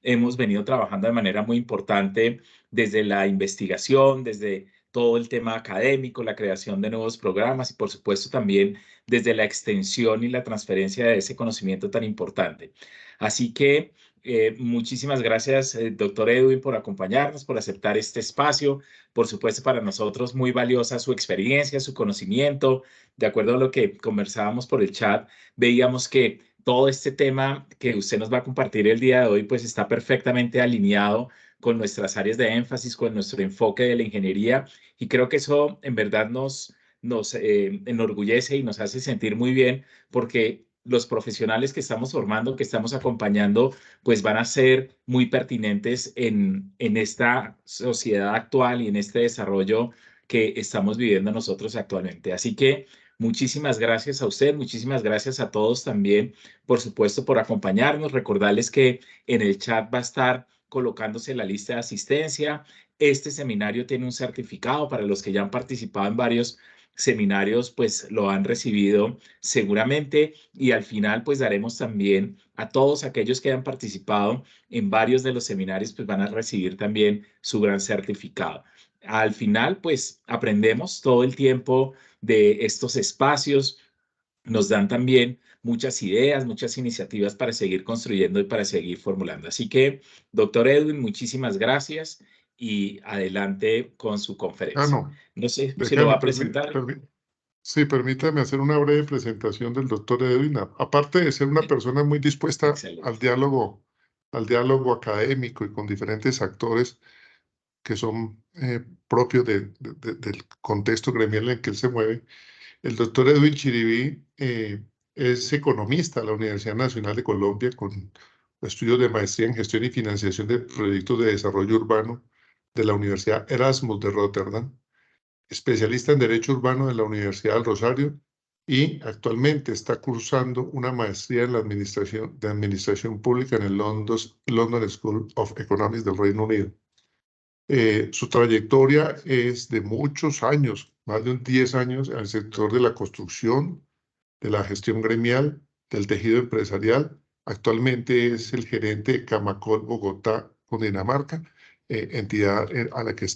hemos venido trabajando de manera muy importante desde la investigación, desde todo el tema académico, la creación de nuevos programas y por supuesto también desde la extensión y la transferencia de ese conocimiento tan importante. Así que muchísimas gracias, doctor Edwin, por acompañarnos, por aceptar este espacio. Por supuesto, para nosotros muy valiosa su experiencia, su conocimiento. De acuerdo a lo que conversábamos por el chat, veíamos que todo este tema que usted nos va a compartir el día de hoy, pues está perfectamente alineado con nuestras áreas de énfasis, con nuestro enfoque de la ingeniería. Y creo que eso en verdad nos enorgullece y nos hace sentir muy bien porque los profesionales que estamos formando, que estamos acompañando, pues van a ser muy pertinentes en esta sociedad actual y en este desarrollo que estamos viviendo nosotros actualmente. Así que muchísimas gracias a usted, muchísimas gracias a todos también, por supuesto, por acompañarnos. Recordarles que en el chat va a estar colocándose la lista de asistencia. Este seminario tiene un certificado para los que ya han participado en varios seminarios, pues lo han recibido seguramente y al final pues daremos también a todos aquellos que han participado en varios de los seminarios, pues van a recibir también su gran certificado. Al final pues aprendemos todo el tiempo de estos espacios, nos dan también muchas ideas, muchas iniciativas para seguir construyendo y para seguir formulando. Así que, doctor Edwin, muchísimas gracias y adelante con su Ah, conferencia. no, No sé si lo va déjame, a presentar. sí, permítame hacer una breve presentación del doctor Edwin. Aparte de ser una persona muy dispuesta Excelente. al diálogo académico y con diferentes actores que son propios del contexto gremial en el que él se mueve, el doctor Edwin Chiribí es economista de la Universidad Nacional de Colombia con estudios de maestría en gestión y financiación de proyectos de desarrollo urbano de la Universidad Erasmus de Rotterdam, especialista en Derecho Urbano de la Universidad del Rosario y actualmente está cursando una maestría en la Administración Pública en el London School of Economics del Reino Unido. Su trayectoria es de muchos años, más de 10 años, en el sector de la construcción, de la gestión gremial, del tejido empresarial. Actualmente es el gerente de Camacol Bogotá, Cundinamarca, entidad a la que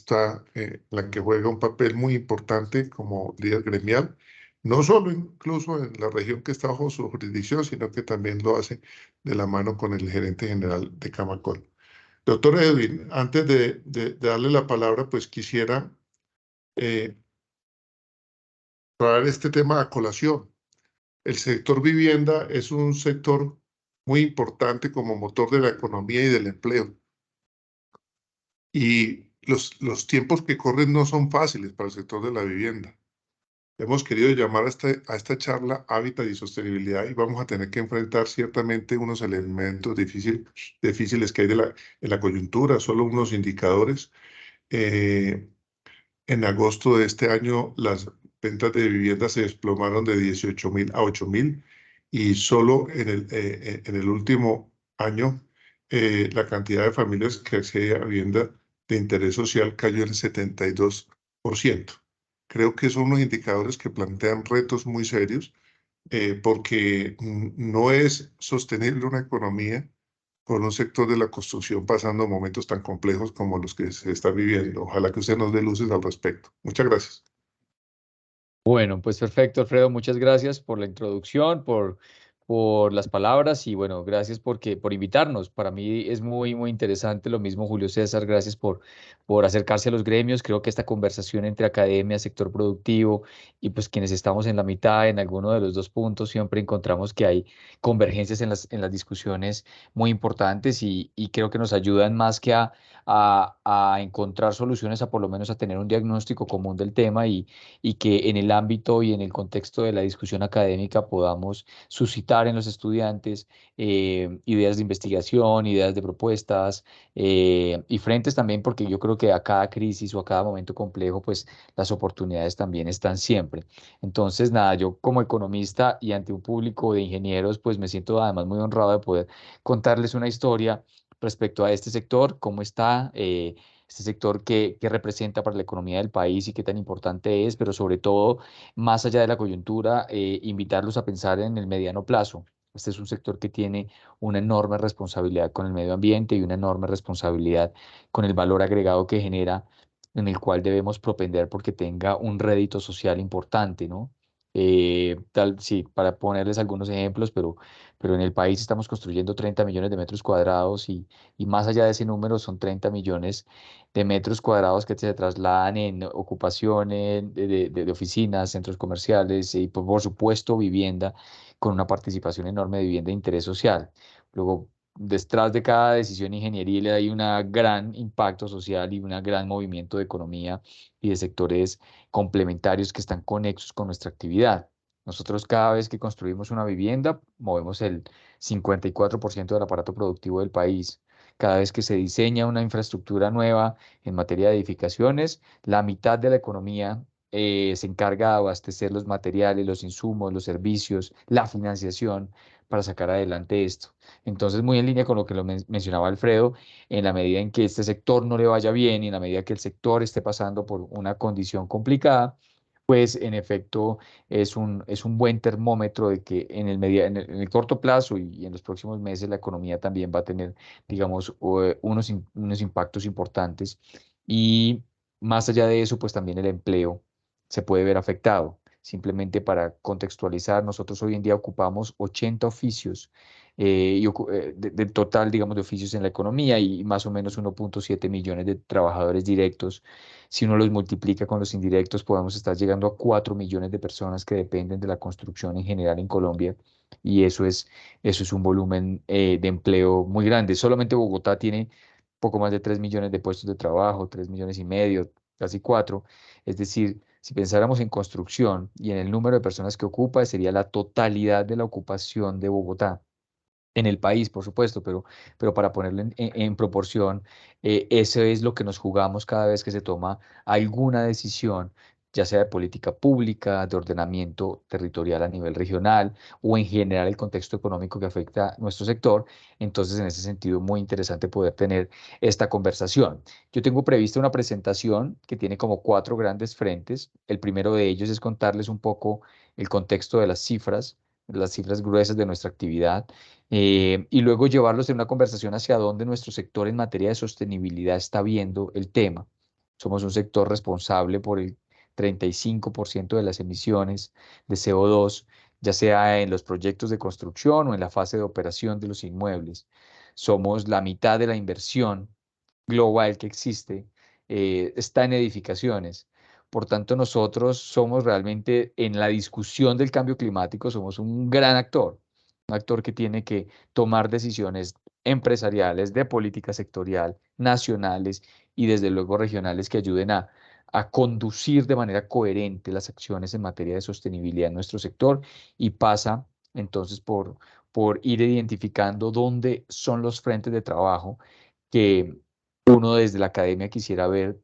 la que juega un papel muy importante como líder gremial, no solo incluso en la región que está bajo su jurisdicción, sino que también lo hace de la mano con el gerente general de Camacol. Doctor Edwin, antes de darle la palabra, pues quisiera traer este tema a colación. El sector vivienda es un sector muy importante como motor de la economía y del empleo. Y los tiempos que corren no son fáciles para el sector de la vivienda. Hemos querido llamar a esta charla Hábitat y Sostenibilidad y vamos a tener que enfrentar ciertamente unos elementos difíciles que hay en la coyuntura, solo unos indicadores. En agosto de este año, las ventas de vivienda se desplomaron de 18.000 a 8.000 y solo en el último año la cantidad de familias que accede a vivienda de interés social cayó en 72%. Creo que son unos indicadores que plantean retos muy serios porque no es sostenible una economía con un sector de la construcción pasando momentos tan complejos como los que se está viviendo. Ojalá que usted nos dé luces al respecto. Muchas gracias. Bueno, pues perfecto, Alfredo. Muchas gracias por la introducción, por las palabras y bueno, gracias por invitarnos. Para mí es muy interesante. Lo mismo, Julio César, gracias por acercarse a los gremios. Creo que esta conversación entre academia, sector productivo y pues quienes estamos en la mitad, en alguno de los dos puntos, siempre encontramos que hay convergencias en las discusiones muy importantes y creo que nos ayudan más que a encontrar soluciones, a por lo menos a tener un diagnóstico común del tema y que en el ámbito y en el contexto de la discusión académica podamos suscitar en los estudiantes ideas de investigación, ideas de propuestas y frentes también, porque yo creo que a cada crisis o a cada momento complejo, pues las oportunidades también están siempre. Entonces, nada, yo como economista y ante un público de ingenieros, pues me siento además muy honrado de poder contarles una historia respecto a este sector, cómo está, este sector que representa para la economía del país y qué tan importante es, pero sobre todo, más allá de la coyuntura, invitarlos a pensar en el mediano plazo. Este es un sector que tiene una enorme responsabilidad con el medio ambiente y una enorme responsabilidad con el valor agregado que genera, en el cual debemos propender porque tenga un rédito social importante, ¿no? Sí, para ponerles algunos ejemplos, pero en el país estamos construyendo 30 millones de metros cuadrados y más allá de ese número son 30 millones de metros cuadrados que se trasladan en ocupaciones de oficinas, centros comerciales y por supuesto vivienda con una participación enorme de vivienda de interés social. Luego, detrás de cada decisión ingenieril hay un gran impacto social y un gran movimiento de economía y de sectores complementarios que están conexos con nuestra actividad. Nosotros cada vez que construimos una vivienda, movemos el 54% del aparato productivo del país. Cada vez que se diseña una infraestructura nueva en materia de edificaciones, la mitad de la economía se encarga de abastecer los materiales, los insumos, los servicios, la financiación para sacar adelante esto. Entonces, muy en línea con lo que mencionaba Alfredo, en la medida en que este sector no le vaya bien y en la medida que el sector esté pasando por una condición complicada, pues en efecto es un buen termómetro de que en el corto plazo y en los próximos meses la economía también va a tener, digamos, unos impactos importantes. Y más allá de eso, pues también el empleo se puede ver afectado. Simplemente para contextualizar, nosotros hoy en día ocupamos 80 oficios del total, digamos, de oficios en la economía y más o menos 1.7 millones de trabajadores directos. Si uno los multiplica con los indirectos, podemos estar llegando a 4 millones de personas que dependen de la construcción en general en Colombia. Y eso es un volumen de empleo muy grande. Solamente Bogotá tiene poco más de 3 millones de puestos de trabajo, 3 millones y medio, casi 4. Es decir, si pensáramos en construcción y en el número de personas que ocupa, sería la totalidad de la ocupación de Bogotá en el país, por supuesto, pero para ponerlo en proporción, eso es lo que nos jugamos cada vez que se toma alguna decisión, ya sea de política pública, de ordenamiento territorial a nivel regional o en general el contexto económico que afecta a nuestro sector. Entonces, en ese sentido, muy interesante poder tener esta conversación. Yo tengo prevista una presentación que tiene como cuatro grandes frentes. El primero de ellos es contarles un poco el contexto de las cifras gruesas de nuestra actividad y luego llevarlos en una conversación hacia dónde nuestro sector en materia de sostenibilidad está viendo el tema. Somos un sector responsable por el 35% de las emisiones de CO2, ya sea en los proyectos de construcción o en la fase de operación de los inmuebles. Somos la mitad de la inversión global que existe, está en edificaciones. Por tanto, nosotros somos realmente en la discusión del cambio climático, somos un gran actor, un actor que tiene que tomar decisiones empresariales, de política sectorial, nacionales y desde luego regionales que ayuden a conducir de manera coherente las acciones en materia de sostenibilidad en nuestro sector y pasa entonces por ir identificando dónde son los frentes de trabajo que uno desde la academia quisiera ver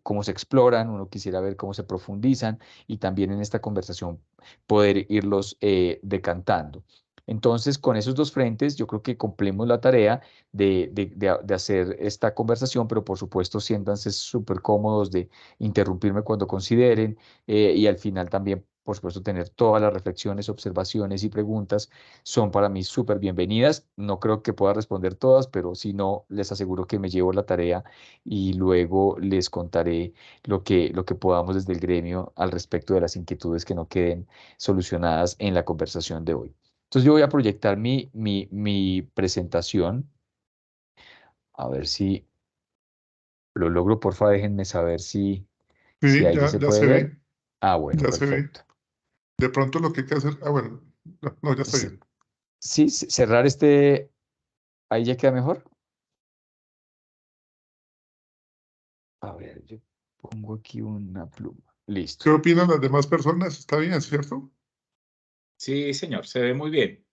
cómo se exploran, uno quisiera ver cómo se profundizan y también en esta conversación poder irlos decantando. Entonces, con esos dos frentes, yo creo que cumplimos la tarea de hacer esta conversación, pero por supuesto, siéntanse súper cómodos de interrumpirme cuando consideren y al final también, por supuesto, tener todas las reflexiones, observaciones y preguntas son para mí súper bienvenidas. No creo que pueda responder todas, pero si no, les aseguro que me llevo la tarea y luego les contaré lo que podamos desde el gremio al respecto de las inquietudes que no queden solucionadas en la conversación de hoy. Entonces yo voy a proyectar mi presentación. A ver si lo logro. Porfa, déjenme saber si Sí, ahí ya se ya puede se ver. ve, Ah, bueno, ya se ve. perfecto. De pronto lo que hay que hacer, bueno, no, no, ya está S- bien. Sí, cerrar este, ahí ya queda mejor. A ver, yo pongo aquí una pluma. Listo. ¿Qué opinan las demás personas? Está bien, ¿cierto? Sí, señor, se ve muy bien,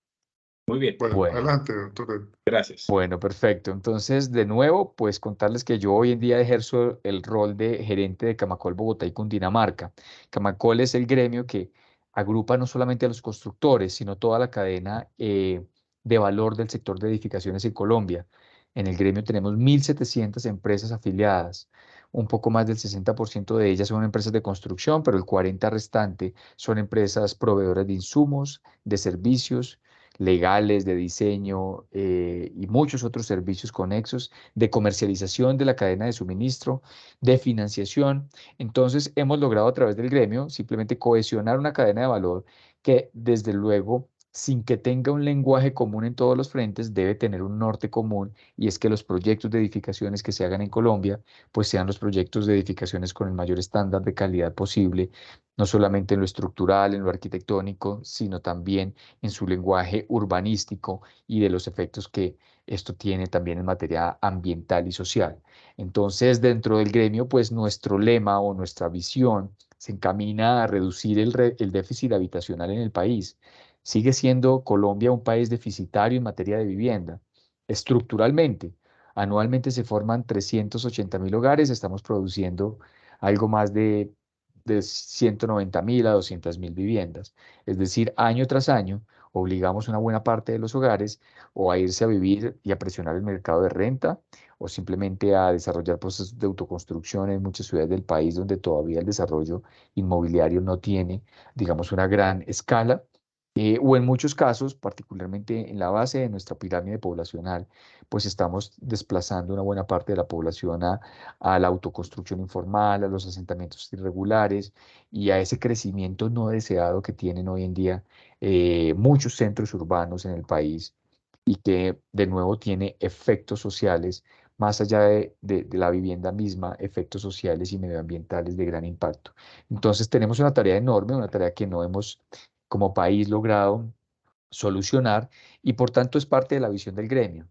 muy bien. Bueno, Bueno, adelante, doctor. Gracias. bueno, perfecto. Entonces, de nuevo, pues contarles que yo hoy en día ejerzo el rol de gerente de Camacol Bogotá y Cundinamarca. Camacol es el gremio que agrupa no solamente a los constructores, sino toda la cadena de valor del sector de edificaciones en Colombia. En el gremio tenemos 1.700 empresas afiliadas. Un poco más del 60% de ellas son empresas de construcción, pero el 40% restante son empresas proveedoras de insumos, de servicios legales, de diseño y muchos otros servicios conexos, de comercialización de la cadena de suministro, de financiación. Entonces, hemos logrado a través del gremio simplemente cohesionar una cadena de valor que, desde luego, sin que tenga un lenguaje común en todos los frentes, debe tener un norte común, y es que los proyectos de edificaciones que se hagan en Colombia, pues sean los proyectos de edificaciones con el mayor estándar de calidad posible, no solamente en lo estructural, en lo arquitectónico, sino también en su lenguaje urbanístico y de los efectos que esto tiene también en materia ambiental y social. Entonces, dentro del gremio, pues nuestro lema o nuestra visión se encamina a reducir el déficit habitacional en el país. Sigue siendo Colombia un país deficitario en materia de vivienda, estructuralmente. Anualmente se forman 380.000 hogares, estamos produciendo algo más de 190.000 a 200.000 viviendas. Es decir, año tras año obligamos una buena parte de los hogares o a irse a vivir y a presionar el mercado de renta, o simplemente a desarrollar procesos de autoconstrucción en muchas ciudades del país donde todavía el desarrollo inmobiliario no tiene, digamos, una gran escala. O en muchos casos, particularmente en la base de nuestra pirámide poblacional, pues estamos desplazando una buena parte de la población a la autoconstrucción informal, a los asentamientos irregulares y a ese crecimiento no deseado que tienen hoy en día muchos centros urbanos en el país, y que de nuevo tiene efectos sociales, más allá de la vivienda misma, efectos sociales y medioambientales de gran impacto. Entonces tenemos una tarea enorme, una tarea que no hemos como país logrado solucionar, y por tanto es parte de la visión del gremio: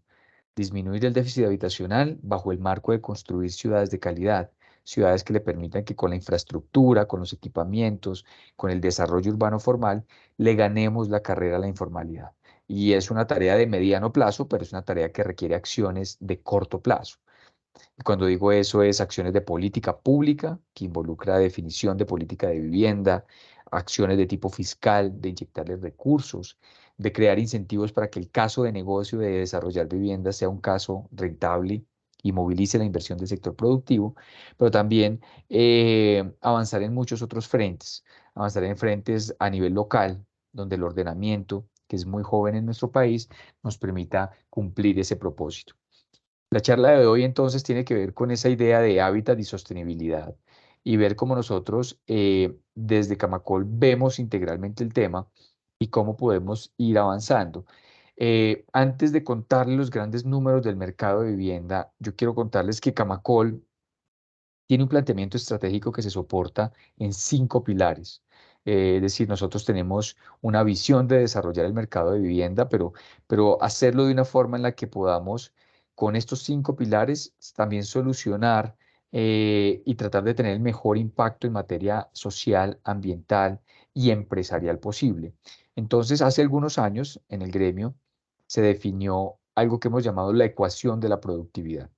disminuir el déficit habitacional bajo el marco de construir ciudades de calidad, ciudades que le permitan que con la infraestructura, con los equipamientos, con el desarrollo urbano formal, le ganemos la carrera a la informalidad. Y es una tarea de mediano plazo, pero es una tarea que requiere acciones de corto plazo. Y cuando digo eso, es acciones de política pública, que involucra definición de política de vivienda, acciones de tipo fiscal, de inyectarles recursos, de crear incentivos para que el caso de negocio de desarrollar vivienda sea un caso rentable y movilice la inversión del sector productivo, pero también avanzar en muchos otros frentes, avanzar en frentes a nivel local, donde el ordenamiento, que es muy joven en nuestro país, nos permita cumplir ese propósito. La charla de hoy entonces tiene que ver con esa idea de hábitat y sostenibilidad, y ver cómo nosotros desde Camacol vemos integralmente el tema y cómo podemos ir avanzando. Antes de contarles los grandes números del mercado de vivienda, yo quiero contarles que Camacol tiene un planteamiento estratégico que se soporta en 5 pilares. Es decir, nosotros tenemos una visión de desarrollar el mercado de vivienda, pero hacerlo de una forma en la que podamos, con estos 5 pilares, también solucionar y tratar de tener el mejor impacto en materia social, ambiental y empresarial posible. Entonces, hace algunos años en el gremio se definió algo que hemos llamado la ecuación de la productividad.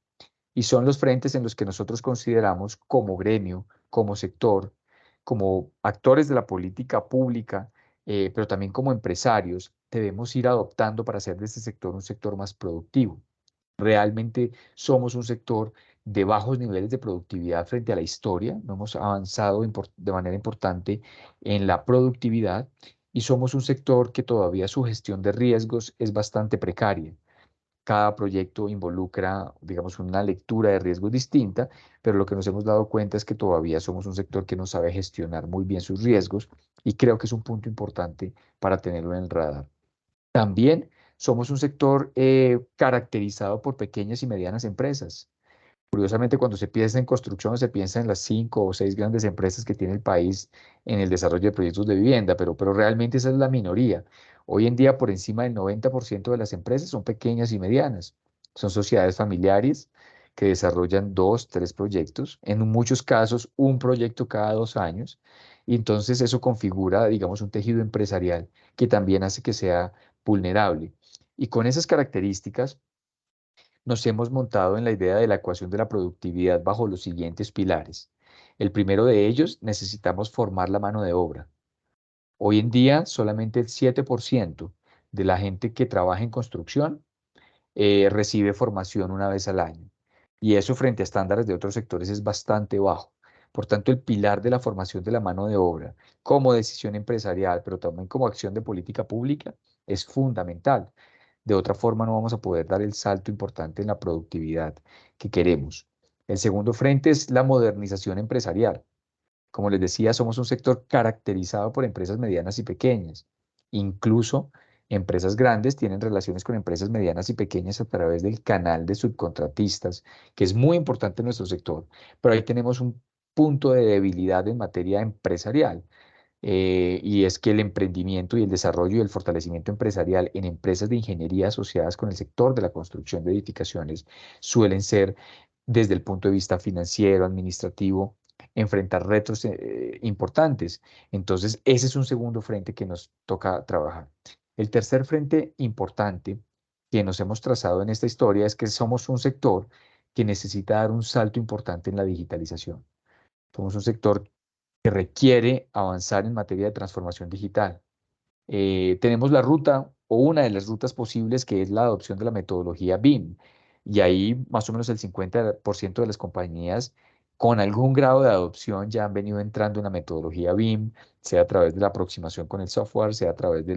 Y son los frentes en los que nosotros consideramos, como gremio, como sector, como actores de la política pública, pero también como empresarios, debemos ir adoptando para hacer de este sector un sector más productivo. Realmente somos un sector de bajos niveles de productividad frente a la historia, no hemos avanzado de manera importante en la productividad, y somos un sector que todavía su gestión de riesgos es bastante precaria. Cada proyecto involucra, digamos, una lectura de riesgos distinta, pero lo que nos hemos dado cuenta es que todavía somos un sector que no sabe gestionar muy bien sus riesgos, y creo que es un punto importante para tenerlo en el radar. También somos un sector caracterizado por pequeñas y medianas empresas. Curiosamente, cuando se piensa en construcción, se piensa en las 5 o 6 grandes empresas que tiene el país en el desarrollo de proyectos de vivienda, pero realmente esa es la minoría. Hoy en día, por encima del 90% de las empresas son pequeñas y medianas. Son sociedades familiares que desarrollan 2, 3 proyectos, en muchos casos un proyecto cada 2 años. Y entonces eso configura, digamos, un tejido empresarial que también hace que sea vulnerable. Y con esas características, nos hemos montado en la idea de la ecuación de la productividad bajo los siguientes pilares. El primero de ellos: necesitamos formar la mano de obra. Hoy en día, solamente el 7% de la gente que trabaja en construcción recibe formación una vez al año. Y eso, frente a estándares de otros sectores, es bastante bajo. Por tanto, el pilar de la formación de la mano de obra, como decisión empresarial, pero también como acción de política pública, es fundamental. De otra forma, no vamos a poder dar el salto importante en la productividad que queremos. El segundo frente es la modernización empresarial. Como les decía, somos un sector caracterizado por empresas medianas y pequeñas. Incluso empresas grandes tienen relaciones con empresas medianas y pequeñas a través del canal de subcontratistas, que es muy importante en nuestro sector. Pero ahí tenemos un punto de debilidad en materia empresarial. Y es que el emprendimiento y el desarrollo y el fortalecimiento empresarial en empresas de ingeniería asociadas con el sector de la construcción de edificaciones suelen ser, desde el punto de vista financiero, administrativo, enfrentar retos importantes. Entonces, ese es un segundo frente que nos toca trabajar. El tercer frente importante que nos hemos trazado en esta historia es que somos un sector que necesita dar un salto importante en la digitalización. Somos un sector que requiere avanzar en materia de transformación digital. Tenemos la ruta o una de las rutas posibles que es la adopción de la metodología BIM. Y ahí más o menos el 50% de las compañías con algún grado de adopción ya han venido entrando en la metodología BIM, sea a través de la aproximación con el software, sea a través de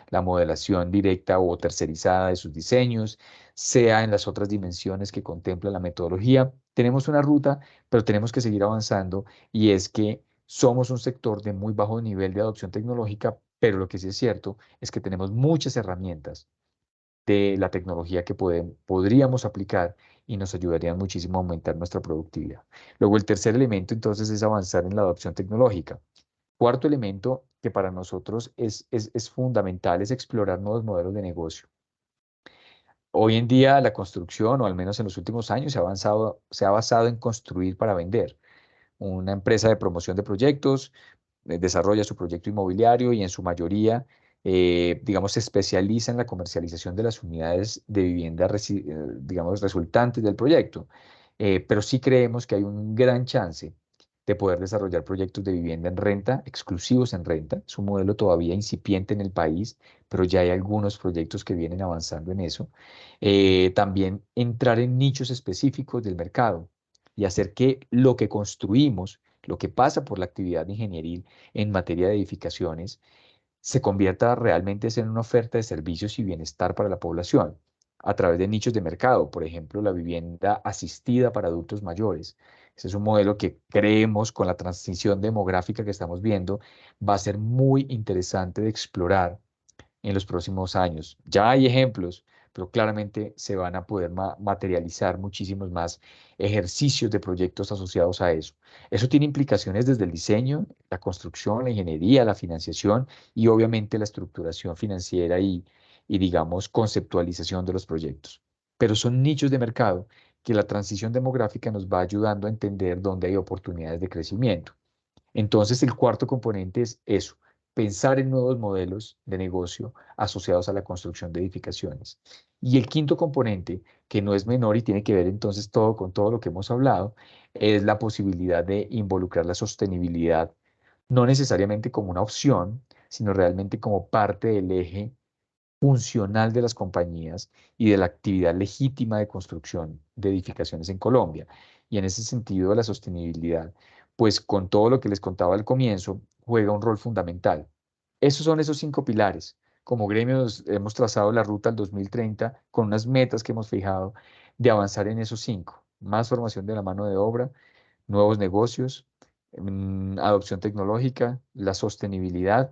la modelación directa o tercerizada de sus diseños, sea en las otras dimensiones que contempla la metodología. Tenemos una ruta, pero tenemos que seguir avanzando y es que somos un sector de muy bajo nivel de adopción tecnológica, pero lo que sí es cierto es que tenemos muchas herramientas de la tecnología que podríamos aplicar y nos ayudarían muchísimo a aumentar nuestra productividad. Luego, el tercer elemento entonces es avanzar en la adopción tecnológica. Cuarto elemento que para nosotros es fundamental es explorar nuevos modelos de negocio. Hoy en día la construcción, o al menos en los últimos años, se ha basado en construir para vender. Una empresa de promoción de proyectos desarrolla su proyecto inmobiliario y en su mayoría, digamos, se especializa en la comercialización de las unidades de vivienda, digamos, resultantes del proyecto. Pero sí creemos que hay un gran chance de poder desarrollar proyectos de vivienda en renta, exclusivos en renta. Es un modelo todavía incipiente en el país, pero ya hay algunos proyectos que vienen avanzando en eso. También entrar en nichos específicos del mercado y hacer que lo que construimos, lo que pasa por la actividad ingenieril en materia de edificaciones, se convierta realmente en una oferta de servicios y bienestar para la población a través de nichos de mercado, por ejemplo, la vivienda asistida para adultos mayores. Ese es un modelo que creemos con la transición demográfica que estamos viendo va a ser muy interesante de explorar en los próximos años. Ya hay ejemplos, pero claramente se van a poder materializar muchísimos más ejercicios de proyectos asociados a eso. Eso tiene implicaciones desde el diseño, la construcción, la ingeniería, la financiación y obviamente la estructuración financiera y digamos, conceptualización de los proyectos. Pero son nichos de mercado que la transición demográfica nos va ayudando a entender dónde hay oportunidades de crecimiento. Entonces, el cuarto componente es eso, pensar en nuevos modelos de negocio asociados a la construcción de edificaciones. Y el quinto componente, que no es menor y tiene que ver entonces todo con todo lo que hemos hablado, es la posibilidad de involucrar la sostenibilidad, no necesariamente como una opción, sino realmente como parte del eje funcional de las compañías y de la actividad legítima de construcción de edificaciones en Colombia. Y en ese sentido, la sostenibilidad, pues con todo lo que les contaba al comienzo, juega un rol fundamental. Esos son esos 5 pilares. Como gremios hemos trazado la ruta al 2030 con unas metas que hemos fijado de avanzar en esos 5. Más formación de la mano de obra, nuevos negocios, adopción tecnológica, la sostenibilidad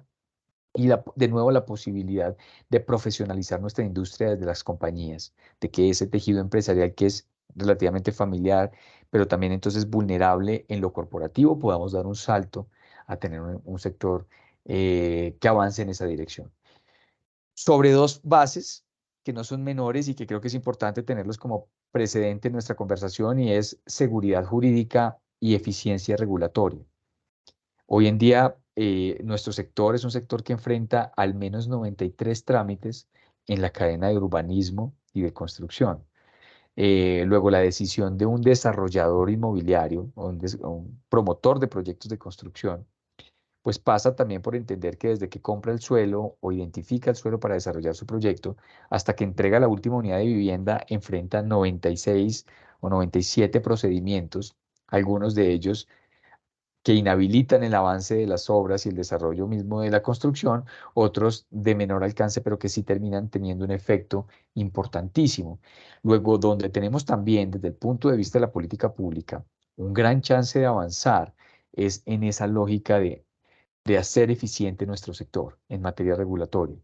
y de nuevo la posibilidad de profesionalizar nuestra industria desde las compañías, de que ese tejido empresarial que es relativamente familiar, pero también entonces vulnerable en lo corporativo, podamos dar un salto a tener un sector que avance en esa dirección. Sobre dos bases que no son menores y que creo que es importante tenerlos como precedente en nuestra conversación y es seguridad jurídica y eficiencia regulatoria. Hoy en día, nuestro sector es un sector que enfrenta al menos 93 trámites en la cadena de urbanismo y de construcción. Luego, la decisión de un desarrollador inmobiliario o un promotor de proyectos de construcción, pues pasa también por entender que desde que compra el suelo o identifica el suelo para desarrollar su proyecto, hasta que entrega la última unidad de vivienda, enfrenta 96 o 97 procedimientos, algunos de ellos que inhabilitan el avance de las obras y el desarrollo mismo de la construcción, otros de menor alcance, pero que sí terminan teniendo un efecto importantísimo. Luego, donde tenemos también, desde el punto de vista de la política pública, un gran chance de avanzar es en esa lógica de hacer eficiente nuestro sector en materia regulatoria.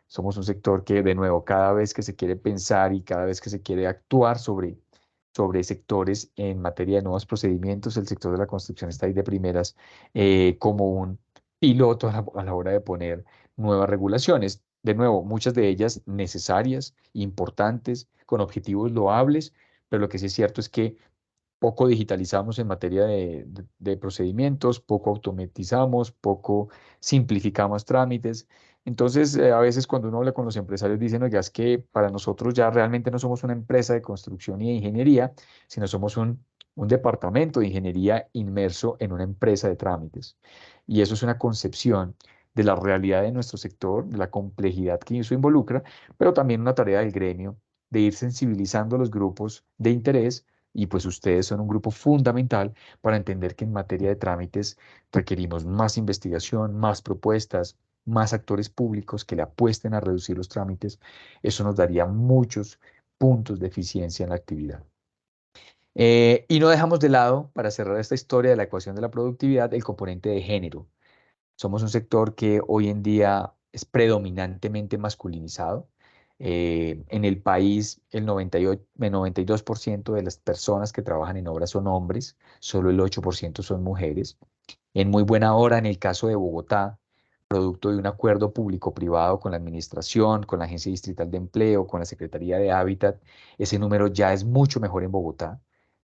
Somos un sector que, de nuevo, cada vez que se quiere pensar y cada vez que se quiere actuar sobre sectores en materia de nuevos procedimientos, el sector de la construcción está ahí de primeras como un piloto a la hora de poner nuevas regulaciones. De nuevo, muchas de ellas necesarias, importantes, con objetivos loables, pero lo que sí es cierto es que poco digitalizamos en materia de procedimientos, poco automatizamos, poco simplificamos trámites. Entonces, a veces cuando uno habla con los empresarios dicen, oiga, es que para nosotros ya realmente no somos una empresa de construcción y de ingeniería, sino somos un departamento de ingeniería inmerso en una empresa de trámites. Y eso es una concepción de la realidad de nuestro sector, de la complejidad que eso involucra, pero también una tarea del gremio de ir sensibilizando a los grupos de interés y pues ustedes son un grupo fundamental para entender que en materia de trámites requerimos más investigación, más propuestas, más actores públicos que le apuesten a reducir los trámites. Eso nos daría muchos puntos de eficiencia en la actividad. Y no dejamos de lado, para cerrar esta historia de la ecuación de la productividad, el componente de género. Somos un sector que hoy en día es predominantemente masculinizado. En el país, el 92% de las personas que trabajan en obras son hombres, solo el 8% son mujeres. En muy buena hora, en el caso de Bogotá, producto de un acuerdo público-privado con la administración, con la Agencia Distrital de Empleo, con la Secretaría de Hábitat, ese número ya es mucho mejor en Bogotá.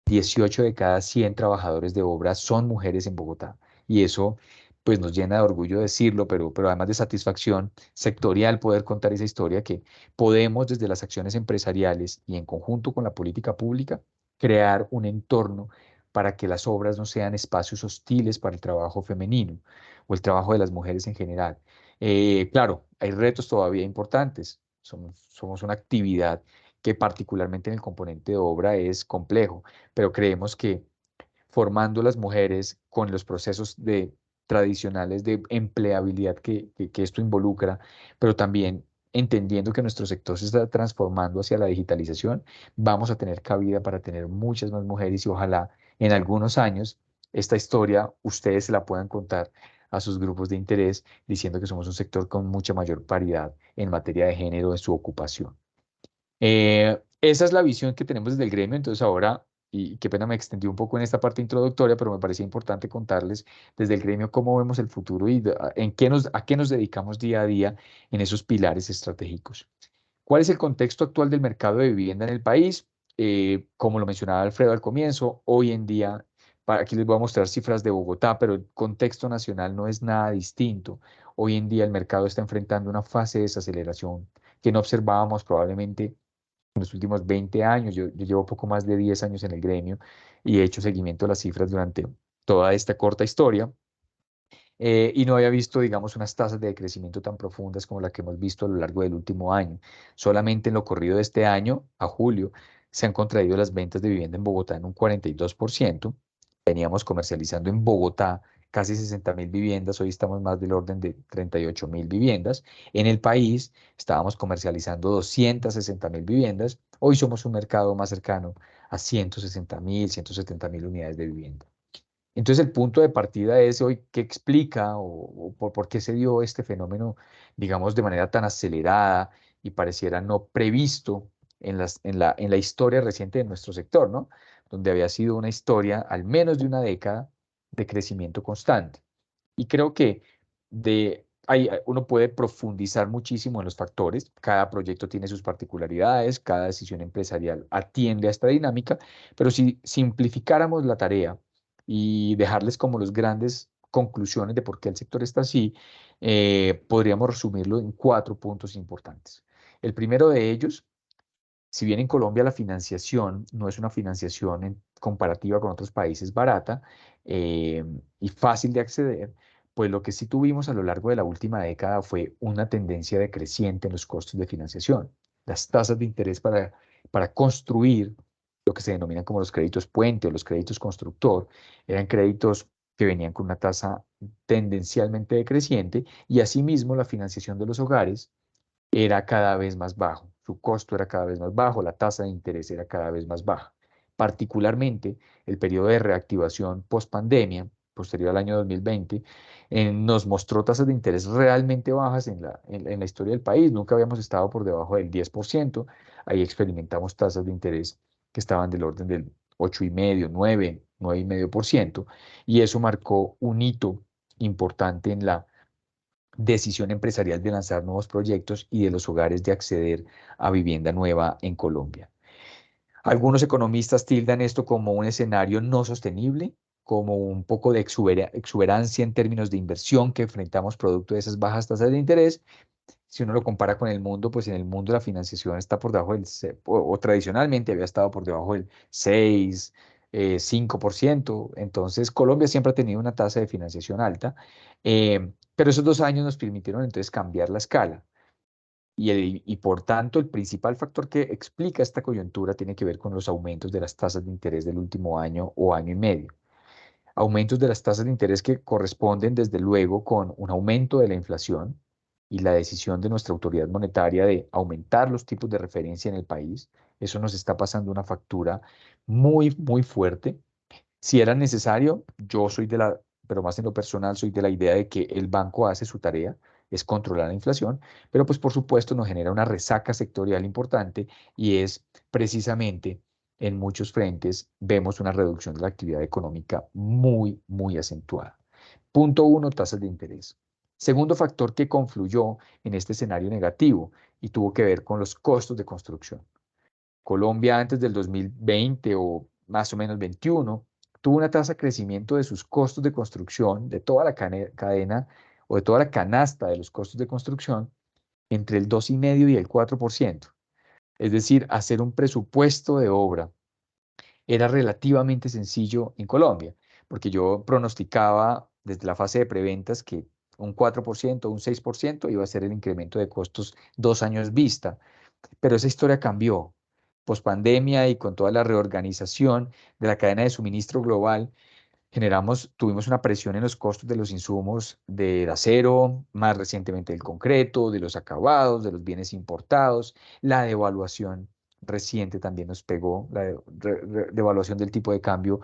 18 de cada 100 trabajadores de obra son mujeres en Bogotá. Y eso pues nos llena de orgullo decirlo, pero además de satisfacción sectorial poder contar esa historia que podemos desde las acciones empresariales y en conjunto con la política pública crear un entorno para que las obras no sean espacios hostiles para el trabajo femenino o el trabajo de las mujeres en general. Claro, hay retos todavía importantes. Somos una actividad que particularmente en el componente de obra es complejo, pero creemos que formando las mujeres con los procesos tradicionales de empleabilidad que esto involucra, pero también entendiendo que nuestro sector se está transformando hacia la digitalización, vamos a tener cabida para tener muchas más mujeres y ojalá en algunos años esta historia ustedes se la puedan contar a sus grupos de interés diciendo que somos un sector con mucha mayor paridad en materia de género en su ocupación. Esa es la visión que tenemos desde el gremio, entonces ahora, y qué pena me extendí un poco en esta parte introductoria, pero me parecía importante contarles desde el gremio cómo vemos el futuro y a qué nos dedicamos día a día en esos pilares estratégicos. ¿Cuál es el contexto actual del mercado de vivienda en el país? Como lo mencionaba Alfredo al comienzo, hoy en día, aquí les voy a mostrar cifras de Bogotá, pero el contexto nacional no es nada distinto. Hoy en día el mercado está enfrentando una fase de desaceleración que no observábamos probablemente en los últimos 20 años. Yo llevo poco más de 10 años en el gremio y he hecho seguimiento a las cifras durante toda esta corta historia. Y no había visto, digamos, unas tasas de crecimiento tan profundas como la que hemos visto a lo largo del último año. Solamente en lo corrido de este año, a julio, se han contraído las ventas de vivienda en Bogotá en un 42%. Veníamos comercializando en Bogotá casi 60.000 viviendas, hoy estamos más del orden de 38.000 viviendas. En el país estábamos comercializando 260.000 viviendas, hoy somos un mercado más cercano a 160.000, 170.000 unidades de vivienda. Entonces el punto de partida es hoy qué explica o por qué se dio este fenómeno, digamos, de manera tan acelerada y pareciera no previsto en la historia reciente de nuestro sector, ¿no? Donde había sido una historia al menos de una década de crecimiento constante. Y creo que uno puede profundizar muchísimo en los factores, cada proyecto tiene sus particularidades, cada decisión empresarial atiende a esta dinámica, pero si simplificáramos la tarea y dejarles como los grandes conclusiones de por qué el sector está así, podríamos resumirlo en 4 puntos importantes. El primero de ellos, si bien en Colombia la financiación no es una financiación en comparativa con otros países barata eh, y fácil de acceder, pues lo que sí tuvimos a lo largo de la última década fue una tendencia decreciente en los costos de financiación. Las tasas de interés para construir lo que se denominan como los créditos puente o los créditos constructor eran créditos que venían con una tasa tendencialmente decreciente, y asimismo la financiación de los hogares era cada vez más bajo, su costo era cada vez más bajo, la tasa de interés era cada vez más baja. Particularmente el periodo de reactivación post-pandemia, posterior al año 2020, nos mostró tasas de interés realmente bajas en la historia del país. Nunca habíamos estado por debajo del 10%. Ahí experimentamos tasas de interés que estaban del orden del 8,5, 9, 9,5%, y eso marcó un hito importante en la decisión empresarial de lanzar nuevos proyectos y de los hogares de acceder a vivienda nueva en Colombia. Algunos economistas tildan esto como un escenario no sostenible, como un poco de exuberancia en términos de inversión que enfrentamos producto de esas bajas tasas de interés. Si uno lo compara con el mundo, pues en el mundo la financiación está por debajo o tradicionalmente había estado por debajo del 6, 5%. Entonces, Colombia siempre ha tenido una tasa de financiación alta, pero esos 2 años nos permitieron entonces cambiar la escala. Y por tanto, el principal factor que explica esta coyuntura tiene que ver con los aumentos de las tasas de interés del último año o año y medio. Aumentos de las tasas de interés que corresponden desde luego con un aumento de la inflación y la decisión de nuestra autoridad monetaria de aumentar los tipos de referencia en el país. Eso nos está pasando una factura muy, muy fuerte. Si era necesario, yo soy pero más en lo personal, soy de la idea de que el banco hace su tarea, es controlar la inflación, pero pues por supuesto nos genera una resaca sectorial importante, y es precisamente en muchos frentes vemos una reducción de la actividad económica muy, muy acentuada. Punto uno, tasas de interés. Segundo factor que confluyó en este escenario negativo y tuvo que ver con los costos de construcción. Colombia antes del 2020 o más o menos 21 tuvo una tasa de crecimiento de sus costos de construcción, de toda la cadena o de toda la canasta de los costos de construcción, entre el 2,5 y el 4%. Es decir, hacer un presupuesto de obra era relativamente sencillo en Colombia, porque yo pronosticaba desde la fase de preventas que un 4%, un 6% iba a ser el incremento de costos 2 años vista. Pero esa historia cambió. Pospandemia y con toda la reorganización de la cadena de suministro global, tuvimos una presión en los costos de los insumos del acero, más recientemente del concreto, de los acabados, de los bienes importados. La devaluación reciente también nos pegó, la devaluación del tipo de cambio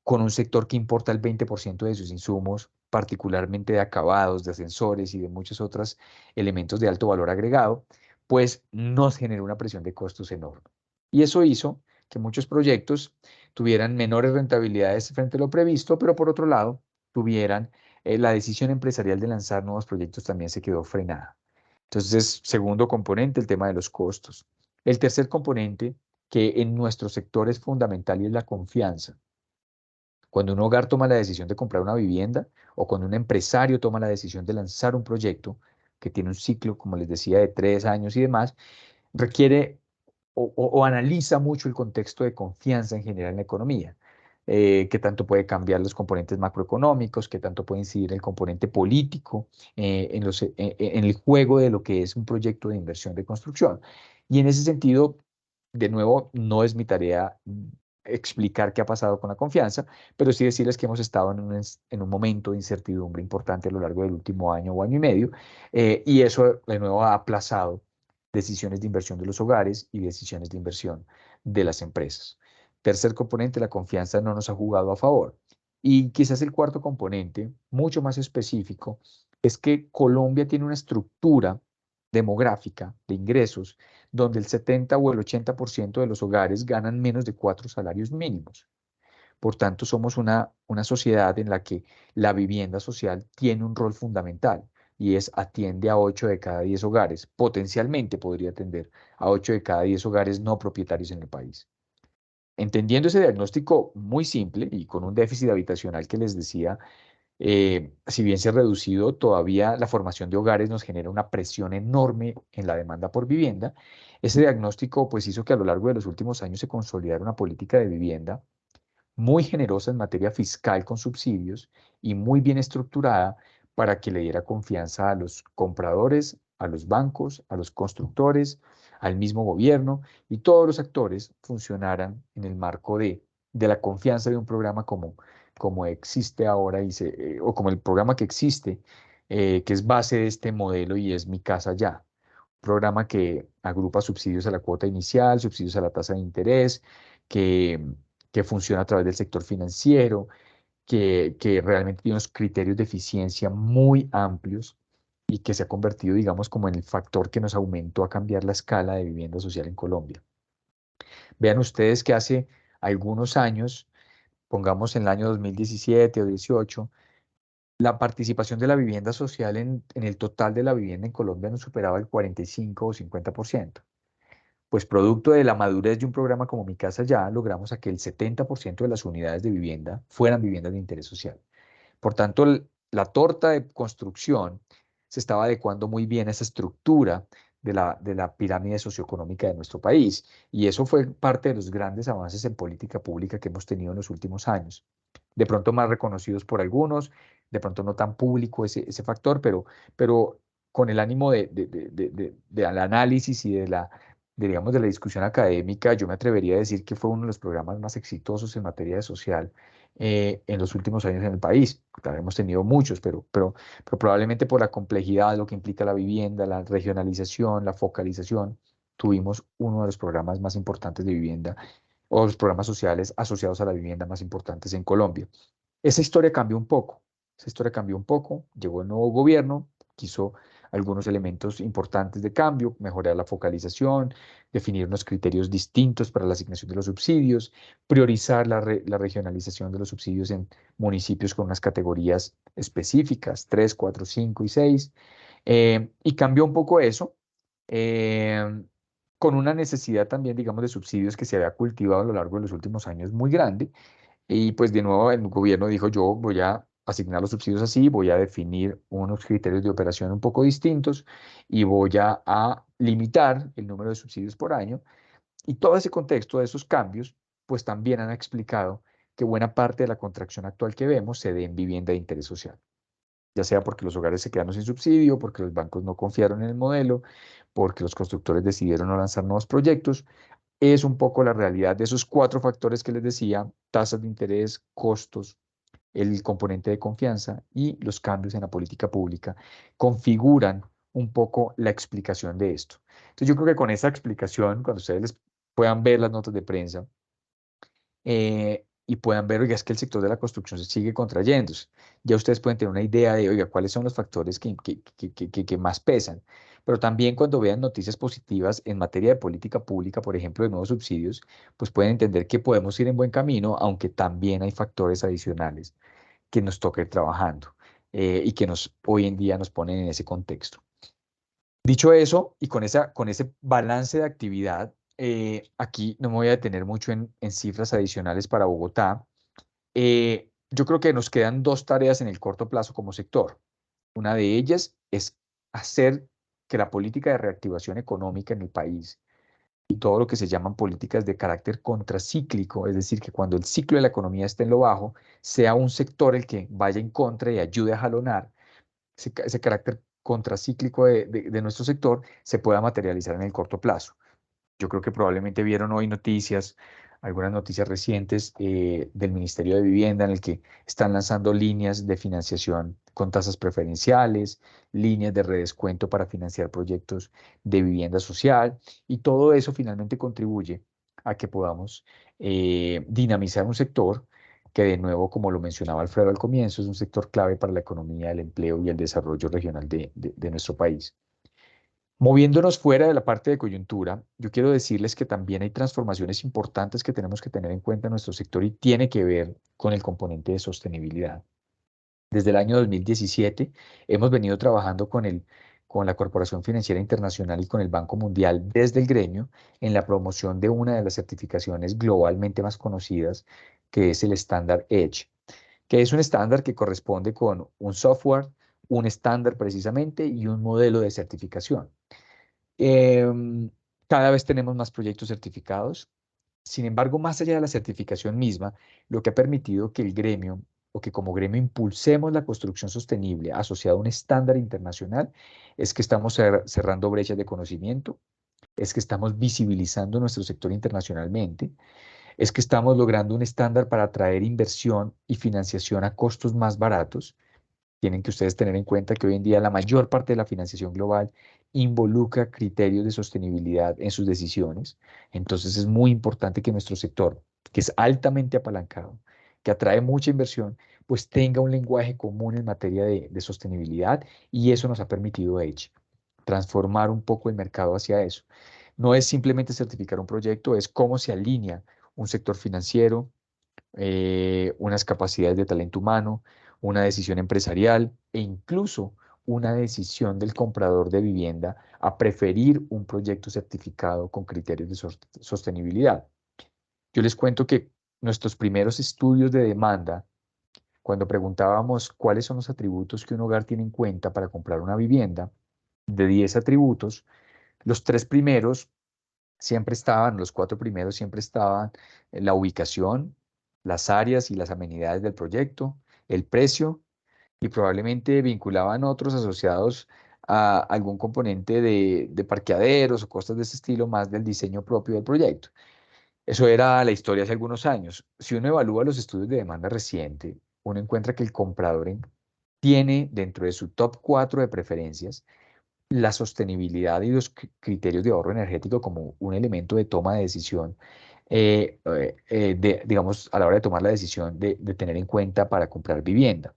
con un sector que importa el 20% de sus insumos, particularmente de acabados, de ascensores y de muchos otros elementos de alto valor agregado, pues nos generó una presión de costos enorme. Y eso hizo que muchos proyectos tuvieran menores rentabilidades frente a lo previsto, pero por otro lado, tuvieran la decisión empresarial de lanzar nuevos proyectos también se quedó frenada. Entonces, segundo componente, el tema de los costos. El tercer componente, que en nuestro sector es fundamental, y es la confianza. Cuando un hogar toma la decisión de comprar una vivienda, o cuando un empresario toma la decisión de lanzar un proyecto que tiene un ciclo, como les decía, de 3 años y demás, requiere o analiza mucho el contexto de confianza en general en la economía. Qué tanto puede cambiar los componentes macroeconómicos, qué tanto puede incidir el componente político en el juego de lo que es un proyecto de inversión de construcción. Y en ese sentido, de nuevo, no es mi tarea explicar qué ha pasado con la confianza, pero sí decirles que hemos estado en un momento de incertidumbre importante a lo largo del último año o año y medio, y eso de nuevo ha aplazado decisiones de inversión de los hogares y decisiones de inversión de las empresas. Tercer componente, la confianza no nos ha jugado a favor. Y quizás el cuarto componente, mucho más específico, es que Colombia tiene una estructura demográfica de ingresos donde el 70 o el 80% de los hogares ganan menos de 4 salarios mínimos. Por tanto, somos una sociedad en la que la vivienda social tiene un rol fundamental, y atiende a 8 de cada 10 hogares. Potencialmente podría atender a 8 de cada 10 hogares no propietarios en el país. Entendiendo ese diagnóstico muy simple y con un déficit habitacional que les decía, si bien se ha reducido, todavía la formación de hogares nos genera una presión enorme en la demanda por vivienda. Ese diagnóstico pues hizo que a lo largo de los últimos años se consolidara una política de vivienda muy generosa en materia fiscal con subsidios y muy bien estructurada para que le diera confianza a los compradores, a los bancos, a los constructores, al mismo gobierno, y todos los actores funcionaran en el marco de la confianza de un programa común como existe ahora o como el programa que existe, que es base de este modelo y es Mi Casa Ya. Un programa que agrupa subsidios a la cuota inicial, subsidios a la tasa de interés, que, que funciona a través del sector financiero, que realmente tiene unos criterios de eficiencia muy amplios y que se ha convertido, digamos, como en el factor que nos aumentó a cambiar la escala de vivienda social en Colombia. Vean ustedes que hace algunos años, pongamos en el año 2017 o 18, la participación de la vivienda social en el total de la vivienda en Colombia no superaba el 45 o 50%. Pues producto de la madurez de un programa como Mi Casa Ya, logramos a que el 70% de las unidades de vivienda fueran viviendas de interés social. Por tanto, la torta de construcción se estaba adecuando muy bien a esa estructura de la pirámide socioeconómica de nuestro país. Y eso fue parte de los grandes avances en política pública que hemos tenido en los últimos años. De pronto más reconocidos por algunos, de pronto no tan público ese factor, pero con el ánimo del análisis y digamos, de la discusión académica, yo me atrevería a decir que fue uno de los programas más exitosos en materia de social en los últimos años en el país. Claro, hemos tenido muchos, pero probablemente por la complejidad, lo que implica la vivienda, la regionalización, la focalización, tuvimos uno de los programas más importantes de vivienda o los programas sociales asociados a la vivienda más importantes en Colombia. Esa historia cambió un poco, llegó el nuevo gobierno, quiso algunos elementos importantes de cambio, mejorar la focalización, definir unos criterios distintos para la asignación de los subsidios, priorizar la regionalización de los subsidios en municipios con unas categorías específicas, 3, 4, 5 y 6, y cambió un poco eso, eh, con una necesidad también, digamos, de subsidios que se había cultivado a lo largo de los últimos años muy grande. Y pues de nuevo el gobierno dijo, yo voy a asignar los subsidios así, voy a definir unos criterios de operación un poco distintos y voy a limitar el número de subsidios por año. Y todo ese contexto de esos cambios, pues también han explicado que buena parte de la contracción actual que vemos se dé en vivienda de interés social, ya sea porque los hogares se quedaron sin subsidio, porque los bancos no confiaron en el modelo, porque los constructores decidieron no lanzar nuevos proyectos. Es un poco la realidad de esos cuatro factores que les decía: tasas de interés, costos, el componente de confianza y los cambios en la política pública configuran un poco la explicación de esto. Entonces yo creo que con esa explicación, cuando ustedes puedan ver las notas de prensa, y puedan ver, oiga, es que el sector de la construcción se sigue contrayéndose. Ya ustedes pueden tener una idea de, oiga, cuáles son los factores que más pesan. Pero también cuando vean noticias positivas en materia de política pública, por ejemplo, de nuevos subsidios, pues pueden entender que podemos ir en buen camino, aunque también hay factores adicionales que nos toca ir trabajando y que hoy en día nos ponen en ese contexto. Dicho eso, y con ese balance de actividad, aquí no me voy a detener mucho en cifras adicionales para Bogotá. Yo creo que nos quedan dos tareas en el corto plazo como sector. Una de ellas es hacer que la política de reactivación económica en el país y todo lo que se llaman políticas de carácter contracíclico, es decir, que cuando el ciclo de la economía esté en lo bajo, sea un sector el que vaya en contra y ayude a jalonar ese carácter contracíclico de nuestro sector se pueda materializar en el corto plazo. Yo creo que probablemente vieron hoy noticias, algunas noticias recientes del Ministerio de Vivienda en el que están lanzando líneas de financiación con tasas preferenciales, líneas de redescuento para financiar proyectos de vivienda social, y todo eso finalmente contribuye a que podamos dinamizar un sector que, de nuevo, como lo mencionaba Alfredo al comienzo, es un sector clave para la economía, el empleo y el desarrollo regional de nuestro país. Moviéndonos fuera de la parte de coyuntura, yo quiero decirles que también hay transformaciones importantes que tenemos que tener en cuenta en nuestro sector y tiene que ver con el componente de sostenibilidad. Desde el año 2017 hemos venido trabajando con la Corporación Financiera Internacional y con el Banco Mundial desde el gremio en la promoción de una de las certificaciones globalmente más conocidas, que es el estándar EDGE, que es un estándar que corresponde con un software, un estándar precisamente y un modelo de certificación. Cada vez tenemos más proyectos certificados. Sin embargo, más allá de la certificación misma, lo que ha permitido que el gremio o que como gremio impulsemos la construcción sostenible asociada a un estándar internacional es que estamos cerrando brechas de conocimiento, es que estamos visibilizando nuestro sector internacionalmente, es que estamos logrando un estándar para atraer inversión y financiación a costos más baratos. Tienen que ustedes tener en cuenta que hoy en día la mayor parte de la financiación global involucra criterios de sostenibilidad en sus decisiones. Entonces es muy importante que nuestro sector, que es altamente apalancado, que atrae mucha inversión, pues tenga un lenguaje común en materia de sostenibilidad, y eso nos ha permitido Edge transformar un poco el mercado hacia eso. No es simplemente certificar un proyecto, es cómo se alinea un sector financiero, unas capacidades de talento humano, una decisión empresarial e incluso una decisión del comprador de vivienda a preferir un proyecto certificado con criterios de sostenibilidad. Yo les cuento que nuestros primeros estudios de demanda, cuando preguntábamos cuáles son los atributos que un hogar tiene en cuenta para comprar una vivienda, de 10 atributos, los 3 primeros siempre estaban, los 4 primeros siempre estaban la ubicación, las áreas y las amenidades del proyecto, el precio, y probablemente vinculaban otros asociados a algún componente de parqueaderos o cosas de ese estilo, más del diseño propio del proyecto. Eso era la historia hace algunos años. Si uno evalúa los estudios de demanda reciente, uno encuentra que el comprador tiene dentro de su top 4 de preferencias la sostenibilidad y los criterios de ahorro energético como un elemento de toma de decisión, digamos, a la hora de tomar la decisión de tener en cuenta para comprar vivienda.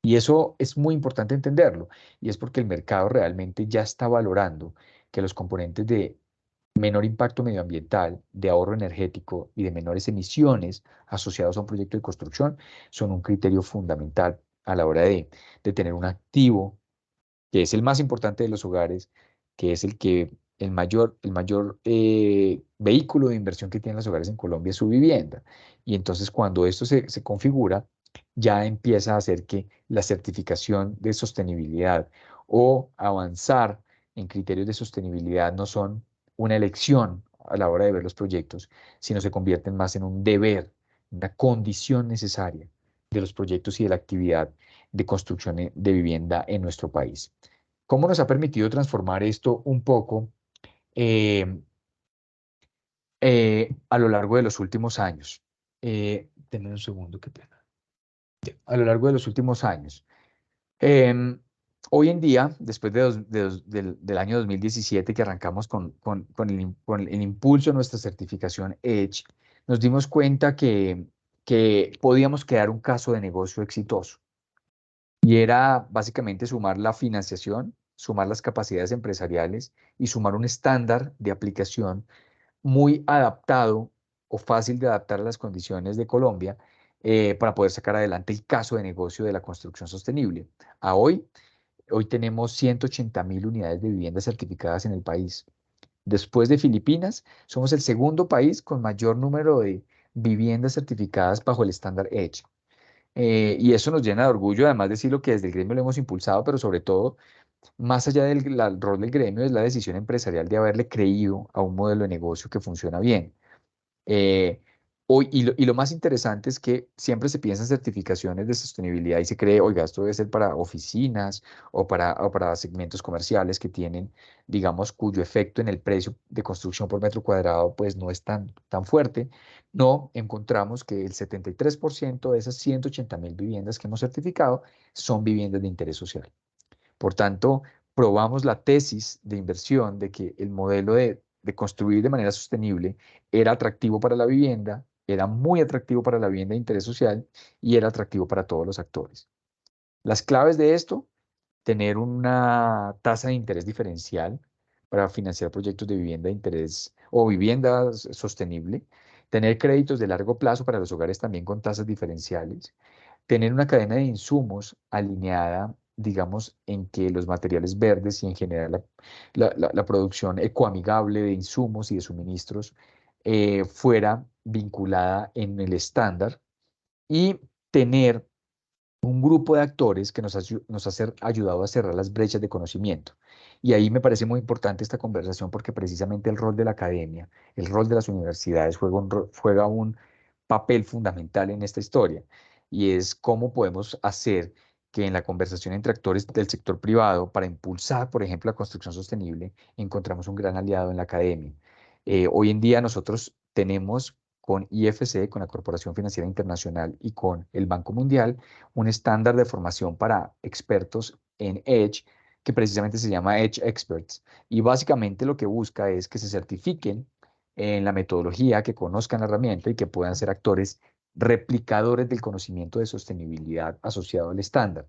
Y eso es muy importante entenderlo, y es porque el mercado realmente ya está valorando que los componentes de menor impacto medioambiental, de ahorro energético y de menores emisiones asociados a un proyecto de construcción son un criterio fundamental a la hora de tener un activo que es el más importante de los hogares, que es el mayor vehículo de inversión que tienen los hogares en Colombia es su vivienda. Y entonces cuando esto se configura, ya empieza a hacer que la certificación de sostenibilidad o avanzar en criterios de sostenibilidad no son una elección a la hora de ver los proyectos, sino se convierten más en un deber, una condición necesaria de los proyectos y de la actividad de construcción de vivienda en nuestro país. ¿Cómo nos ha permitido transformar esto un poco eh, a lo largo de los últimos años? Denme un segundo, qué pena. A lo largo de los últimos años. Em, Hoy en día, después del año 2017 que arrancamos con el impulso de nuestra certificación Edge, nos dimos cuenta que podíamos crear un caso de negocio exitoso. Y era básicamente sumar la financiación, sumar las capacidades empresariales y sumar un estándar de aplicación muy adaptado o fácil de adaptar a las condiciones de Colombia, para poder sacar adelante el caso de negocio de la construcción sostenible. A hoy tenemos 180.000 unidades de viviendas certificadas en el país. Después de Filipinas, somos el segundo país con mayor número de viviendas certificadas bajo el estándar EDGE. Y eso nos llena de orgullo, además de decirlo que desde el gremio lo hemos impulsado, pero sobre todo, más allá del rol del gremio, es la decisión empresarial de haberle creído a un modelo de negocio que funciona bien. Eh, y lo más interesante es que siempre se piensa en certificaciones de sostenibilidad y se cree, oiga, esto debe ser para oficinas o para segmentos comerciales que tienen, digamos, cuyo efecto en el precio de construcción por metro cuadrado pues no es tan fuerte. No, encontramos que el 73% de esas 180.000 viviendas que hemos certificado son viviendas de interés social. Por tanto, probamos la tesis de inversión de que el modelo de construir de manera sostenible era atractivo para la vivienda, era muy atractivo para la vivienda de interés social y era atractivo para todos los actores. Las claves de esto: tener una tasa de interés diferencial para financiar proyectos de vivienda de interés o vivienda sostenible, tener créditos de largo plazo para los hogares también con tasas diferenciales, tener una cadena de insumos alineada, digamos, en que los materiales verdes y en general la producción ecoamigable de insumos y de suministros fuera vinculada en el estándar, y tener un grupo de actores que nos ha ayudado a cerrar las brechas de conocimiento. Y ahí me parece muy importante esta conversación porque precisamente el rol de la academia, el rol de las universidades juega un papel fundamental en esta historia, y es cómo podemos hacer que en la conversación entre actores del sector privado para impulsar, por ejemplo, la construcción sostenible, encontramos un gran aliado en la academia. Hoy en día nosotros tenemos con IFC, con la Corporación Financiera Internacional y con el Banco Mundial, un estándar de formación para expertos en Edge, que precisamente se llama Edge Experts. Y básicamente lo que busca es que se certifiquen en la metodología, que conozcan la herramienta y que puedan ser actores replicadores del conocimiento de sostenibilidad asociado al estándar.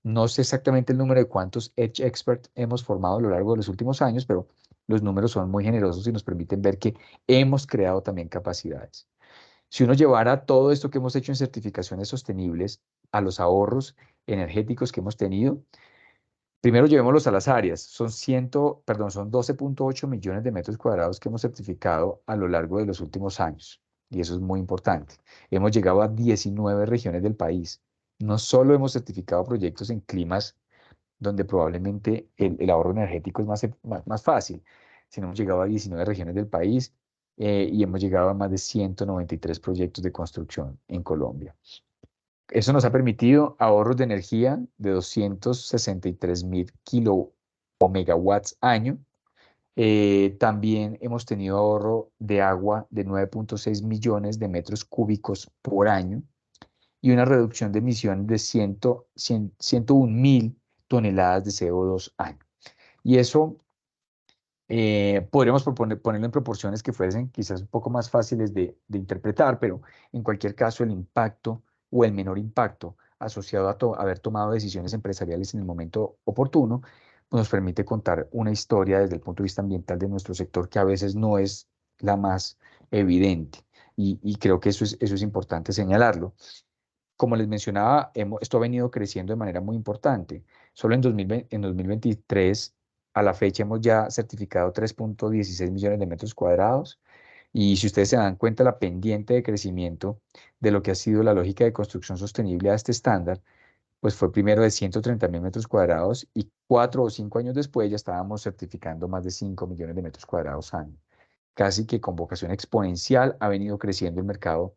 No sé exactamente el número de cuántos Edge Experts hemos formado a lo largo de los últimos años, pero los números son muy generosos y nos permiten ver que hemos creado también capacidades. Si uno llevara todo esto que hemos hecho en certificaciones sostenibles a los ahorros energéticos que hemos tenido, primero llevémoslos a las áreas. Son 12.8 millones de metros cuadrados que hemos certificado a lo largo de los últimos años. Y eso es muy importante. Hemos llegado a 19 regiones del país. No solo hemos certificado proyectos en climas donde probablemente el ahorro energético es más fácil, sino hemos llegado a 19 regiones del país y hemos llegado a más de 193 proyectos de construcción en Colombia. Eso nos ha permitido ahorros de energía de 263.000 kilo o megawatts año. También hemos tenido ahorro de agua de 9.6 millones de metros cúbicos por año y una reducción de emisiones de 101.000 toneladas de CO2 año. Y eso podríamos ponerlo en proporciones que fuesen quizás un poco más fáciles de interpretar, pero en cualquier caso el impacto o el menor impacto asociado a haber tomado decisiones empresariales en el momento oportuno, pues nos permite contar una historia desde el punto de vista ambiental de nuestro sector que a veces no es la más evidente. Y creo que eso es importante señalarlo. Como les mencionaba, esto ha venido creciendo de manera muy importante. Solo en 2023, a la fecha, hemos ya certificado 3.16 millones de metros cuadrados. Y si ustedes se dan cuenta, la pendiente de crecimiento de lo que ha sido la lógica de construcción sostenible a este estándar, pues fue primero de 130.000 metros cuadrados y 4 o 5 años después ya estábamos certificando más de 5 millones de metros cuadrados año. Casi que con vocación exponencial ha venido creciendo el mercado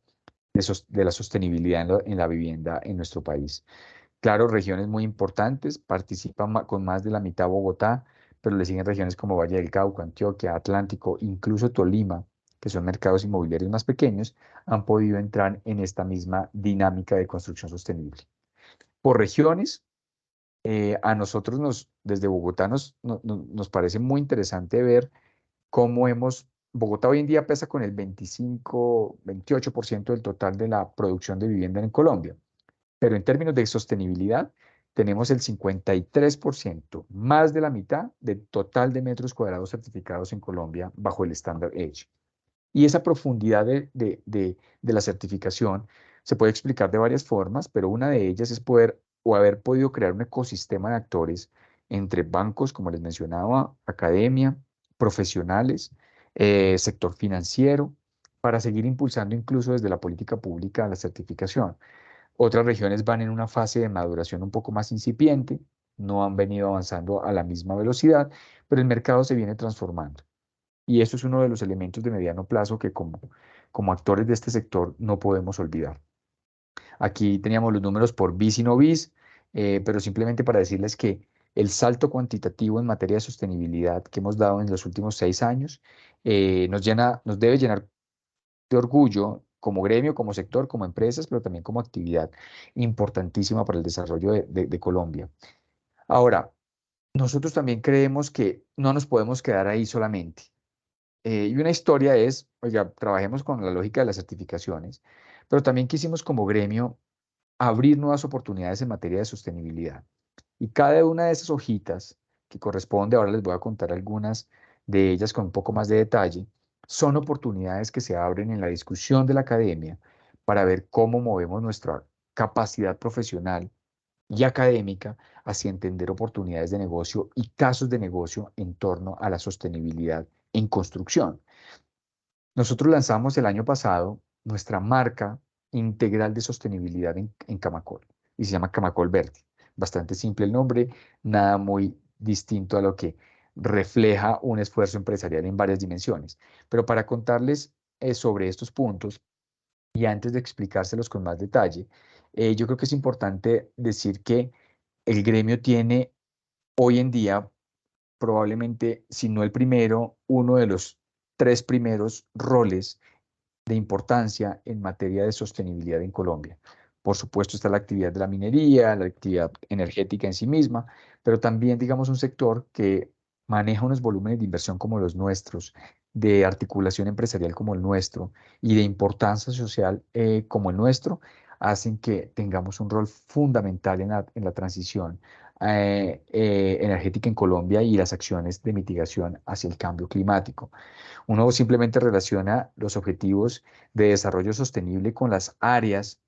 de la sostenibilidad en la vivienda en nuestro país. Claro, regiones muy importantes, participan con más de la mitad Bogotá, pero le siguen regiones como Valle del Cauca, Antioquia, Atlántico, incluso Tolima, que son mercados inmobiliarios más pequeños, han podido entrar en esta misma dinámica de construcción sostenible. Por regiones, a nosotros desde Bogotá nos parece muy interesante ver cómo Bogotá hoy en día pesa con el 28% del total de la producción de vivienda en Colombia, pero en términos de sostenibilidad tenemos el 53%, más de la mitad del total de metros cuadrados certificados en Colombia bajo el estándar EDGE. Y esa profundidad de la certificación se puede explicar de varias formas, pero una de ellas es poder o haber podido crear un ecosistema de actores entre bancos, como les mencionaba, academia, profesionales, sector financiero, para seguir impulsando incluso desde la política pública la certificación. Otras regiones van en una fase de maduración un poco más incipiente, no han venido avanzando a la misma velocidad, pero el mercado se viene transformando. Y eso es uno de los elementos de mediano plazo que como actores de este sector no podemos olvidar. Aquí teníamos los números por bis y no bis, pero simplemente para decirles que el salto cuantitativo en materia de sostenibilidad que hemos dado en los últimos 6 años nos debe llenar de orgullo como gremio, como sector, como empresas, pero también como actividad importantísima para el desarrollo de Colombia. Ahora, nosotros también creemos que no nos podemos quedar ahí solamente. Y una historia es, oiga, trabajemos con la lógica de las certificaciones, pero también quisimos como gremio abrir nuevas oportunidades en materia de sostenibilidad. Y cada una de esas hojitas que corresponde, ahora les voy a contar algunas de ellas con un poco más de detalle, son oportunidades que se abren en la discusión de la academia para ver cómo movemos nuestra capacidad profesional y académica hacia entender oportunidades de negocio y casos de negocio en torno a la sostenibilidad en construcción. Nosotros lanzamos el año pasado nuestra marca integral de sostenibilidad en Camacol y se llama Camacol Verde. Bastante simple el nombre, nada muy distinto a lo que refleja un esfuerzo empresarial en varias dimensiones. Pero para contarles sobre estos puntos y antes de explicárselos con más detalle, yo creo que es importante decir que el gremio tiene hoy en día probablemente, si no el primero, uno de los 3 primeros roles de importancia en materia de sostenibilidad en Colombia. Por supuesto está la actividad de la minería, la actividad energética en sí misma, pero también, digamos, un sector que maneja unos volúmenes de inversión como los nuestros, de articulación empresarial como el nuestro y de importancia social como el nuestro, hacen que tengamos un rol fundamental en la transición energética en Colombia y las acciones de mitigación hacia el cambio climático. Uno simplemente relaciona los objetivos de desarrollo sostenible con las áreas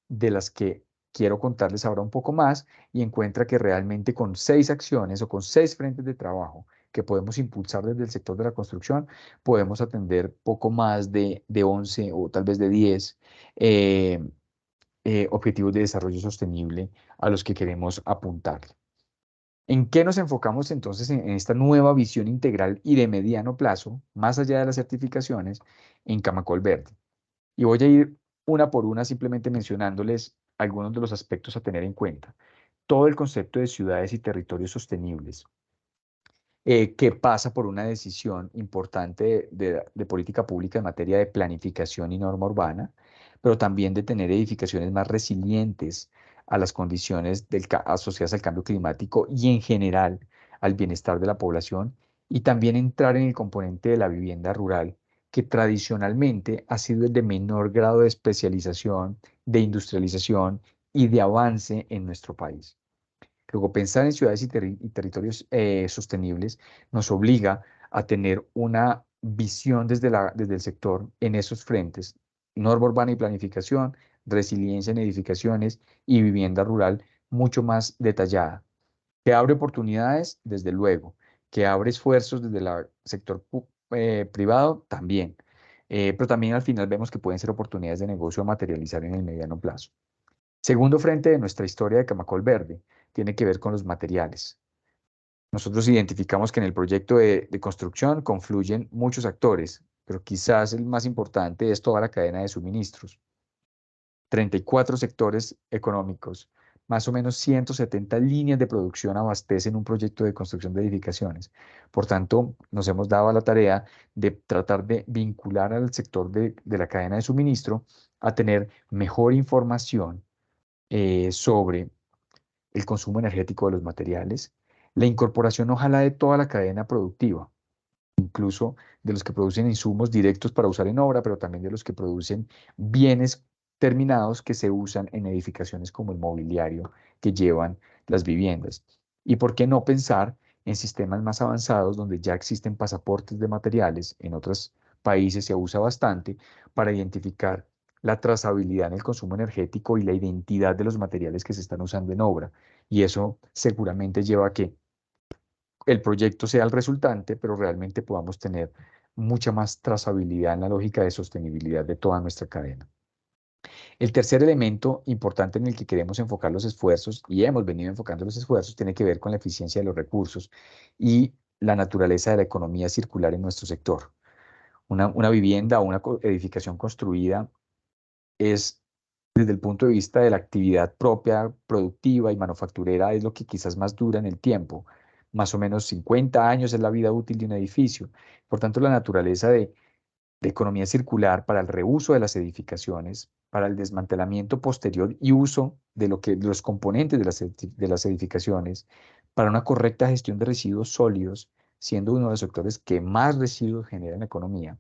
de las que quiero contarles ahora un poco más y encuentra que realmente con 6 acciones o con 6 frentes de trabajo que podemos impulsar desde el sector de la construcción, podemos atender poco más de 11 o tal vez de 10 eh, objetivos de desarrollo sostenible a los que queremos apuntar. ¿En qué nos enfocamos entonces en esta nueva visión integral y de mediano plazo, más allá de las certificaciones, en Camacol Verde? Y voy a ir una por una simplemente mencionándoles algunos de los aspectos a tener en cuenta. Todo el concepto de ciudades y territorios sostenibles, que pasa por una decisión importante de política pública en materia de planificación y norma urbana, pero también de tener edificaciones más resilientes a las condiciones asociadas al cambio climático y en general al bienestar de la población, y también entrar en el componente de la vivienda rural, que tradicionalmente ha sido el de menor grado de especialización, de industrialización y de avance en nuestro país. Luego, pensar en ciudades y territorios sostenibles nos obliga a tener una visión desde el sector en esos frentes: norma urbana y planificación, resiliencia en edificaciones y vivienda rural mucho más detallada. Que abre oportunidades, desde luego. Que abre esfuerzos desde el sector privado, también. Pero también al final vemos que pueden ser oportunidades de negocio a materializar en el mediano plazo. Segundo frente de nuestra historia de Camacol Verde tiene que ver con los materiales. Nosotros identificamos que en el proyecto de construcción confluyen muchos actores, pero quizás el más importante es toda la cadena de suministros. 34 sectores económicos, más o menos 170 líneas de producción abastecen un proyecto de construcción de edificaciones. Por tanto, nos hemos dado a la tarea de tratar de vincular al sector de la cadena de suministro a tener mejor información sobre el consumo energético de los materiales, la incorporación ojalá de toda la cadena productiva, incluso de los que producen insumos directos para usar en obra, pero también de los que producen bienes terminados que se usan en edificaciones como el mobiliario que llevan las viviendas. ¿Y por qué no pensar en sistemas más avanzados donde ya existen pasaportes de materiales? En otros países se usa bastante para identificar la trazabilidad en el consumo energético y la identidad de los materiales que se están usando en obra. Y eso seguramente lleva a que el proyecto sea el resultante, pero realmente podamos tener mucha más trazabilidad en la lógica de sostenibilidad de toda nuestra cadena. El tercer elemento importante en el que queremos enfocar los esfuerzos, y hemos venido enfocando los esfuerzos, tiene que ver con la eficiencia de los recursos y la naturaleza de la economía circular en nuestro sector. Una vivienda o una edificación construida es, desde el punto de vista de la actividad propia, productiva y manufacturera, es lo que quizás más dura en el tiempo. Más o menos 50 años es la vida útil de un edificio. Por tanto, la naturaleza de economía circular para el reuso de las edificaciones, para el desmantelamiento posterior y uso de los componentes de las edificaciones, para una correcta gestión de residuos sólidos, siendo uno de los sectores que más residuos genera en la economía,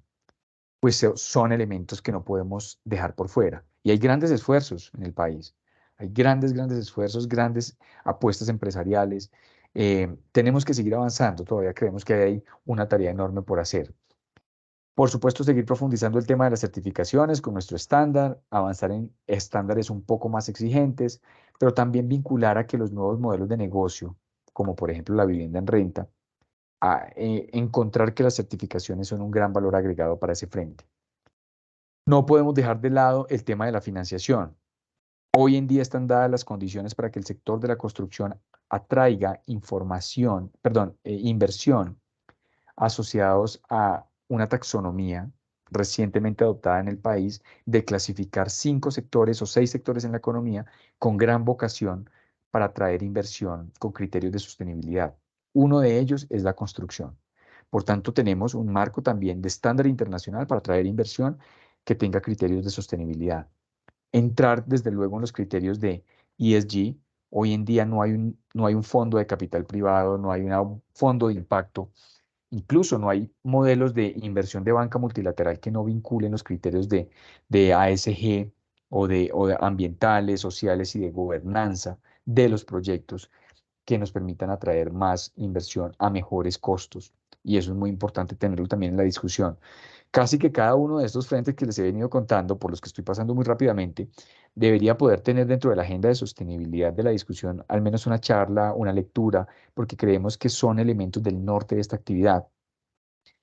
pues son elementos que no podemos dejar por fuera. Y hay grandes esfuerzos en el país. Hay grandes esfuerzos, grandes apuestas empresariales. Tenemos que seguir avanzando. Todavía creemos que hay una tarea enorme por hacer. Por supuesto, seguir profundizando el tema de las certificaciones con nuestro estándar, avanzar en estándares un poco más exigentes, pero también vincular a que los nuevos modelos de negocio, como por ejemplo la vivienda en renta, a encontrar que las certificaciones son un gran valor agregado para ese frente. No podemos dejar de lado el tema de la financiación. Hoy en día están dadas las condiciones para que el sector de la construcción atraiga inversión asociados a una taxonomía recientemente adoptada en el país de clasificar 5 sectores o 6 sectores en la economía con gran vocación para atraer inversión con criterios de sostenibilidad. Uno de ellos es la construcción. Por tanto, tenemos un marco también de estándar internacional para atraer inversión que tenga criterios de sostenibilidad. Entrar desde luego en los criterios de ESG. Hoy en día no hay un fondo de capital privado, no hay un fondo de impacto, incluso no hay modelos de inversión de banca multilateral que no vinculen los criterios de ASG o de ambientales, sociales y de gobernanza de los proyectos que nos permitan atraer más inversión a mejores costos. Y eso es muy importante tenerlo también en la discusión. Casi que cada uno de estos frentes que les he venido contando, por los que estoy pasando muy rápidamente, debería poder tener dentro de la agenda de sostenibilidad de la discusión al menos una charla, una lectura, porque creemos que son elementos del norte de esta actividad.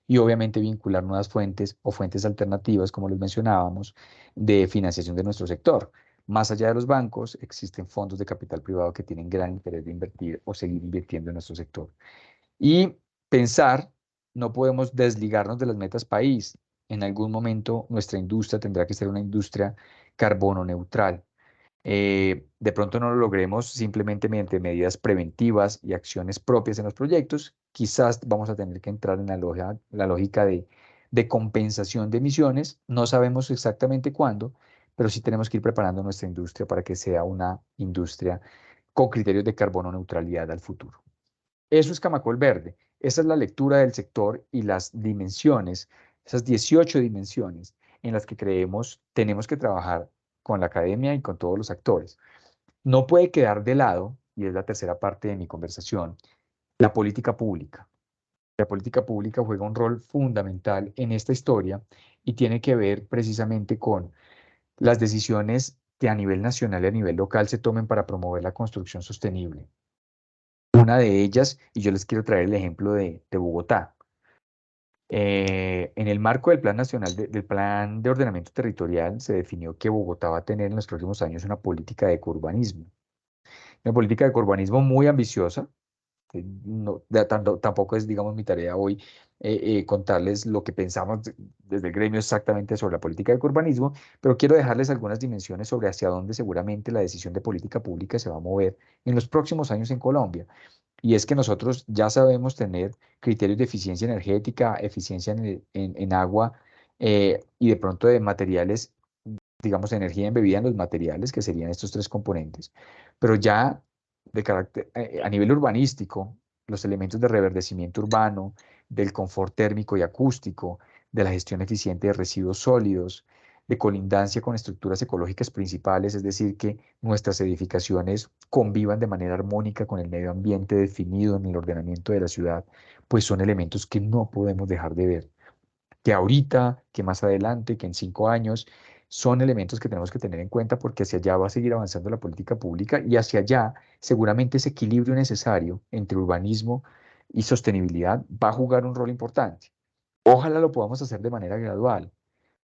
Y obviamente vincular nuevas fuentes o fuentes alternativas, como les mencionábamos, de financiación de nuestro sector. Más allá de los bancos, existen fondos de capital privado que tienen gran interés de invertir o seguir invirtiendo en nuestro sector. Y pensar, no podemos desligarnos de las metas país. En algún momento nuestra industria tendrá que ser una industria carbono neutral. De pronto no lo logremos simplemente mediante medidas preventivas y acciones propias en los proyectos. Quizás vamos a tener que entrar en la lógica de compensación de emisiones. No sabemos exactamente cuándo, pero sí tenemos que ir preparando nuestra industria para que sea una industria con criterios de carbono neutralidad al futuro. Eso es Camacol Verde. Esa es la lectura del sector y las dimensiones, esas 18 dimensiones en las que creemos tenemos que trabajar con la academia y con todos los actores. No puede quedar de lado, y es la tercera parte de mi conversación, la política pública. La política pública juega un rol fundamental en esta historia y tiene que ver precisamente con las decisiones que a nivel nacional y a nivel local se tomen para promover la construcción sostenible. Una de ellas, y yo les quiero traer el ejemplo de Bogotá. En el marco del Plan Nacional del Plan de Ordenamiento Territorial se definió que Bogotá va a tener en los próximos años una política de ecourbanismo. Una política de ecourbanismo muy ambiciosa. No, tampoco es, digamos, mi tarea hoy contarles lo que pensamos desde el gremio exactamente sobre la política de urbanismo, pero quiero dejarles algunas dimensiones sobre hacia dónde seguramente la decisión de política pública se va a mover en los próximos años en Colombia. Y es que nosotros ya sabemos tener criterios de eficiencia energética, eficiencia en agua y de pronto de materiales, digamos, energía embebida en los materiales, que serían estos tres componentes. Pero ya de carácter, a nivel urbanístico, los elementos de reverdecimiento urbano, del confort térmico y acústico, de la gestión eficiente de residuos sólidos, de colindancia con estructuras ecológicas principales, es decir, que nuestras edificaciones convivan de manera armónica con el medio ambiente definido en el ordenamiento de la ciudad, pues son elementos que no podemos dejar de ver, que ahorita, que más adelante, que en 5 años, son elementos que tenemos que tener en cuenta porque hacia allá va a seguir avanzando la política pública y hacia allá seguramente ese equilibrio necesario entre urbanismo y sostenibilidad va a jugar un rol importante. Ojalá lo podamos hacer de manera gradual.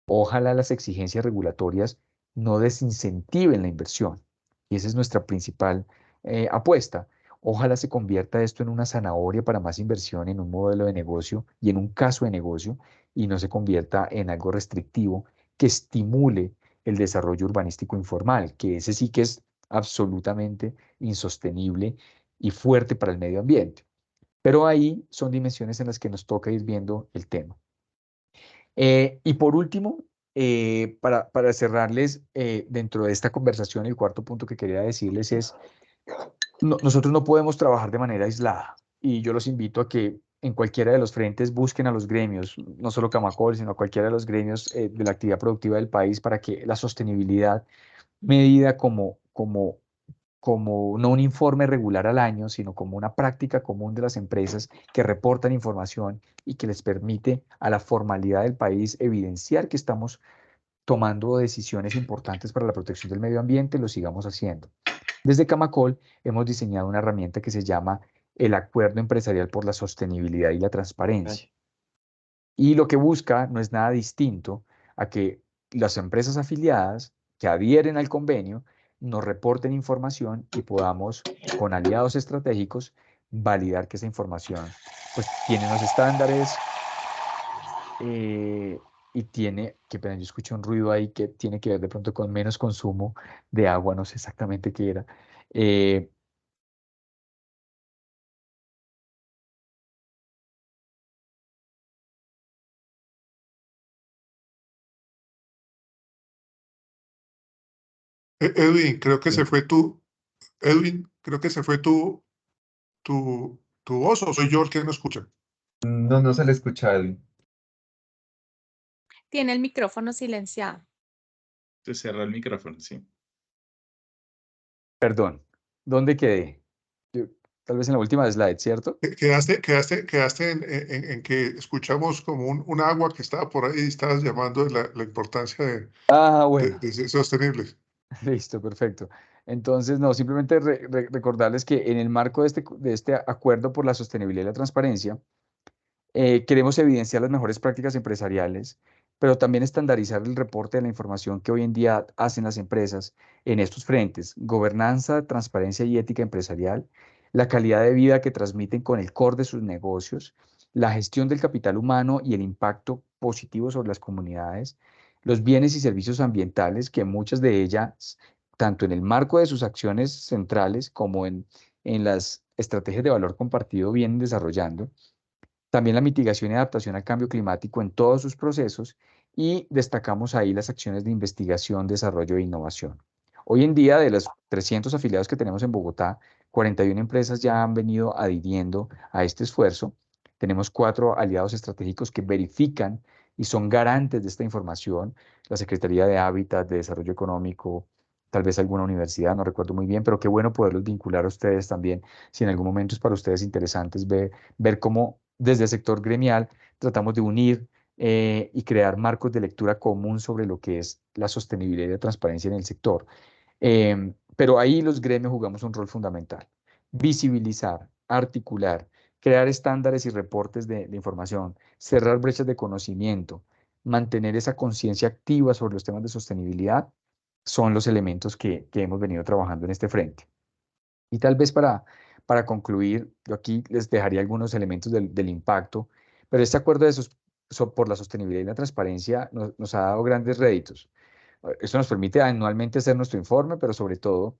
Ojalá las exigencias regulatorias no desincentiven la inversión. Y esa es nuestra principal apuesta. Ojalá se convierta esto en una zanahoria para más inversión, en un modelo de negocio y en un caso de negocio, y no se convierta en algo restrictivo que estimule el desarrollo urbanístico informal, que ese sí que es absolutamente insostenible y fuerte para el medio ambiente. Pero ahí son dimensiones en las que nos toca ir viendo el tema. Y por último, para cerrarles dentro de esta conversación, el cuarto punto que quería decirles es, nosotros no podemos trabajar de manera aislada y yo los invito a que en cualquiera de los frentes busquen a los gremios, no solo Camacol, sino a cualquiera de los gremios de la actividad productiva del país para que la sostenibilidad medida como no un informe regular al año, sino como una práctica común de las empresas que reportan información y que les permite a la formalidad del país evidenciar que estamos tomando decisiones importantes para la protección del medio ambiente, lo sigamos haciendo. Desde Camacol hemos diseñado una herramienta que se llama el Acuerdo Empresarial por la Sostenibilidad y la Transparencia. Y lo que busca no es nada distinto a que las empresas afiliadas que adhieren al convenio nos reporten información y podamos, con aliados estratégicos, validar que esa información pues, tiene unos estándares y tiene, que pena, yo escuché un ruido ahí que tiene que ver de pronto con menos consumo de agua, no sé exactamente qué era. eh, Edwin, creo que se fue Edwin, creo que se fue tu voz, o soy yo el que no escucha. No, no se le escucha, Edwin. Tiene el micrófono silenciado. Se cerró el micrófono, sí. Perdón, ¿dónde quedé? Tal vez en la última slide, ¿cierto? Quedaste en que escuchamos como un agua que estaba por ahí y estabas llamando de la importancia Bueno. de ser sostenibles. Listo, perfecto. Entonces, no, simplemente recordarles que en el marco de este acuerdo por la sostenibilidad y la transparencia, queremos evidenciar las mejores prácticas empresariales, pero también estandarizar el reporte de la información que hoy en día hacen las empresas en estos frentes: gobernanza, transparencia y ética empresarial, la calidad de vida que transmiten con el core de sus negocios, la gestión del capital humano y el impacto positivo sobre las comunidades, los bienes y servicios ambientales, que muchas de ellas, tanto en el marco de sus acciones centrales como en las estrategias de valor compartido, vienen desarrollando. También la mitigación y adaptación al cambio climático en todos sus procesos, y destacamos ahí las acciones de investigación, desarrollo e innovación. Hoy en día, de los 300 afiliados que tenemos en Bogotá, 41 empresas ya han venido adhiriendo a este esfuerzo. Tenemos 4 aliados estratégicos que verifican y son garantes de esta información: la Secretaría de Hábitat, de Desarrollo Económico, tal vez alguna universidad, no recuerdo muy bien, pero qué bueno poderlos vincular a ustedes también, si en algún momento es para ustedes interesante ver cómo desde el sector gremial tratamos de unir y crear marcos de lectura común sobre lo que es la sostenibilidad y la transparencia en el sector. Pero ahí los gremios jugamos un rol fundamental: visibilizar, articular, crear estándares y reportes de información, cerrar brechas de conocimiento, mantener esa conciencia activa sobre los temas de sostenibilidad. Son los elementos que hemos venido trabajando en este frente. Y tal vez para concluir, yo aquí les dejaría algunos elementos del impacto, pero este acuerdo por la sostenibilidad y la transparencia nos ha dado grandes réditos. Esto nos permite anualmente hacer nuestro informe, pero sobre todo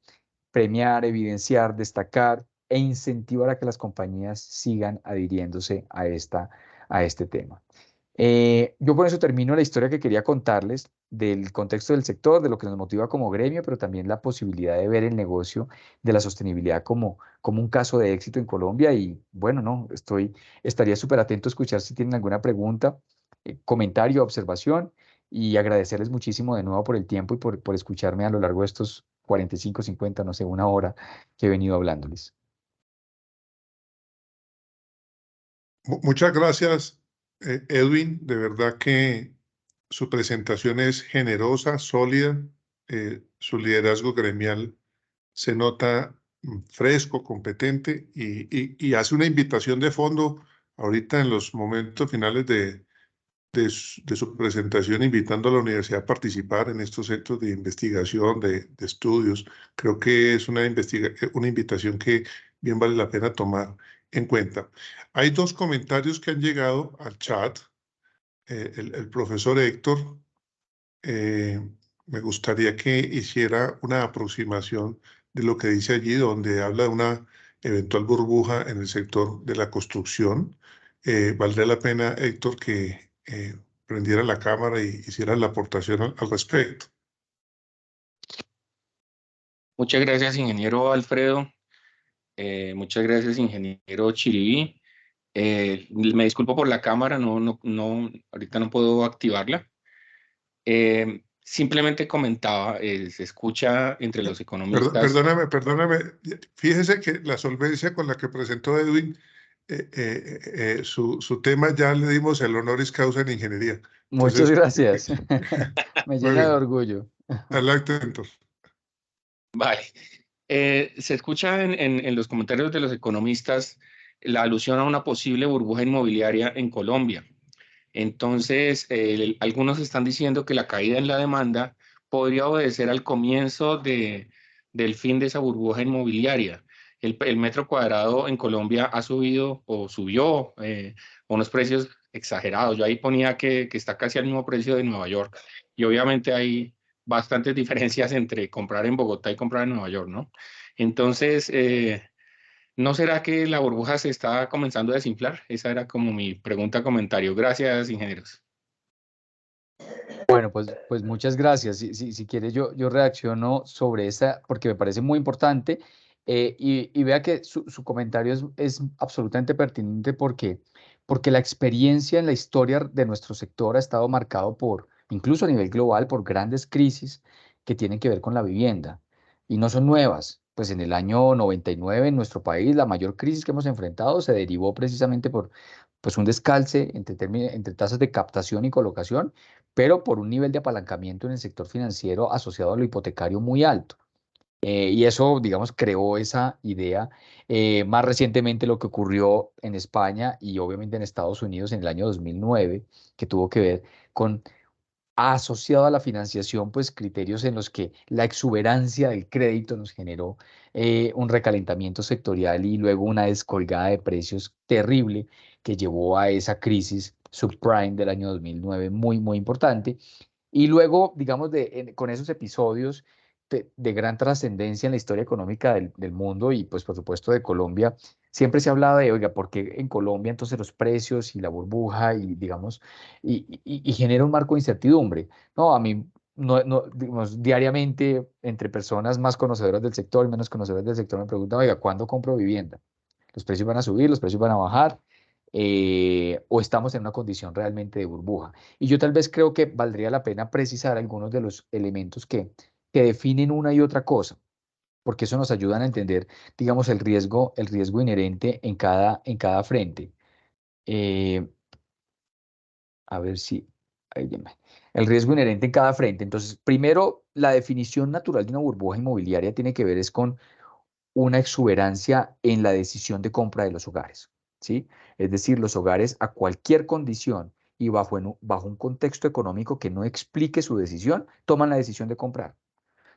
premiar, evidenciar, destacar e incentivar a que las compañías sigan adhiriéndose a este tema. Yo con eso termino la historia que quería contarles del contexto del sector, de lo que nos motiva como gremio, pero también la posibilidad de ver el negocio de la sostenibilidad como un caso de éxito en Colombia. Y bueno, no, estaría súper atento a escuchar si tienen alguna pregunta, comentario, observación, y agradecerles muchísimo de nuevo por el tiempo y por escucharme a lo largo de estos 45, 50, no sé, una hora que he venido hablándoles. Muchas gracias, Edwin. De verdad que su presentación es generosa, sólida. Su liderazgo gremial se nota fresco, competente, y hace una invitación de fondo ahorita en los momentos finales de su presentación, invitando a la universidad a participar en estos centros de investigación, de estudios. Creo que es una invitación que bien vale la pena tomar en cuenta. Hay 2 comentarios que han llegado al chat. El profesor Héctor me gustaría que hiciera una aproximación de lo que dice allí, donde habla de una eventual burbuja en el sector de la construcción. Valdría la pena, Héctor, que prendiera la cámara y hiciera la aportación al respecto. Muchas gracias, ingeniero Alfredo. Muchas gracias, ingeniero Chiribí. Me disculpo por la cámara, ahorita no puedo activarla. Simplemente comentaba, se escucha entre los economistas. Perdóname. Fíjese que la solvencia con la que presentó Edwin, su tema ya le dimos el honoris causa en ingeniería. Muchas Entonces, gracias. Me muy llena de bien. orgullo. Adelante, entonces. Vale. Se escucha en los comentarios de los economistas la alusión a una posible burbuja inmobiliaria en Colombia. Entonces, algunos están diciendo que la caída en la demanda podría obedecer al comienzo del fin de esa burbuja inmobiliaria. El metro cuadrado en Colombia ha subido o subió a unos precios exagerados. Yo ahí ponía que está casi al mismo precio de Nueva York. Y obviamente hay bastantes diferencias entre comprar en Bogotá y comprar en Nueva York, ¿no? Entonces, ¿no será que la burbuja se está comenzando a desinflar? Esa era como mi pregunta, comentario. Gracias, ingenieros. Bueno, pues muchas gracias. Si quieres, yo reacciono sobre esta porque me parece muy importante y vea que su comentario es absolutamente pertinente porque la experiencia en la historia de nuestro sector ha estado marcado por, incluso a nivel global, por grandes crisis que tienen que ver con la vivienda y no son nuevas. Pues en el año 99 en nuestro país la mayor crisis que hemos enfrentado se derivó precisamente por pues un descalce entre tasas de captación y colocación pero por un nivel de apalancamiento en el sector financiero asociado a lo hipotecario muy alto. Y eso, digamos, creó esa idea. Más recientemente lo que ocurrió en España y obviamente en Estados Unidos en el año 2009, que tuvo que ver con asociado a la financiación, pues criterios en los que la exuberancia del crédito nos generó un recalentamiento sectorial y luego una descolgada de precios terrible que llevó a esa crisis subprime del año 2009 muy, muy importante. Y luego, digamos, con esos episodios de gran trascendencia en la historia económica del mundo y pues por supuesto de Colombia, siempre se ha hablado de, oiga, ¿por qué en Colombia entonces los precios y la burbuja y digamos y genera un marco de incertidumbre? No, a mí, digamos, diariamente entre personas más conocedoras del sector y menos conocedoras del sector me preguntan, oiga, ¿cuándo compro vivienda? ¿Los precios van a subir? ¿Los precios van a bajar? ¿O estamos en una condición realmente de burbuja? Y yo tal vez creo que valdría la pena precisar algunos de los elementos que definen una y otra cosa, porque eso nos ayuda a entender, digamos, el riesgo inherente en cada frente. Eh, A ver si... ahí ya el riesgo inherente en cada frente. Entonces, primero, la definición natural de una burbuja inmobiliaria tiene que ver es con una exuberancia en la decisión de compra de los hogares, ¿sí? Es decir, los hogares a cualquier condición y bajo un contexto económico que no explique su decisión, toman la decisión de comprar.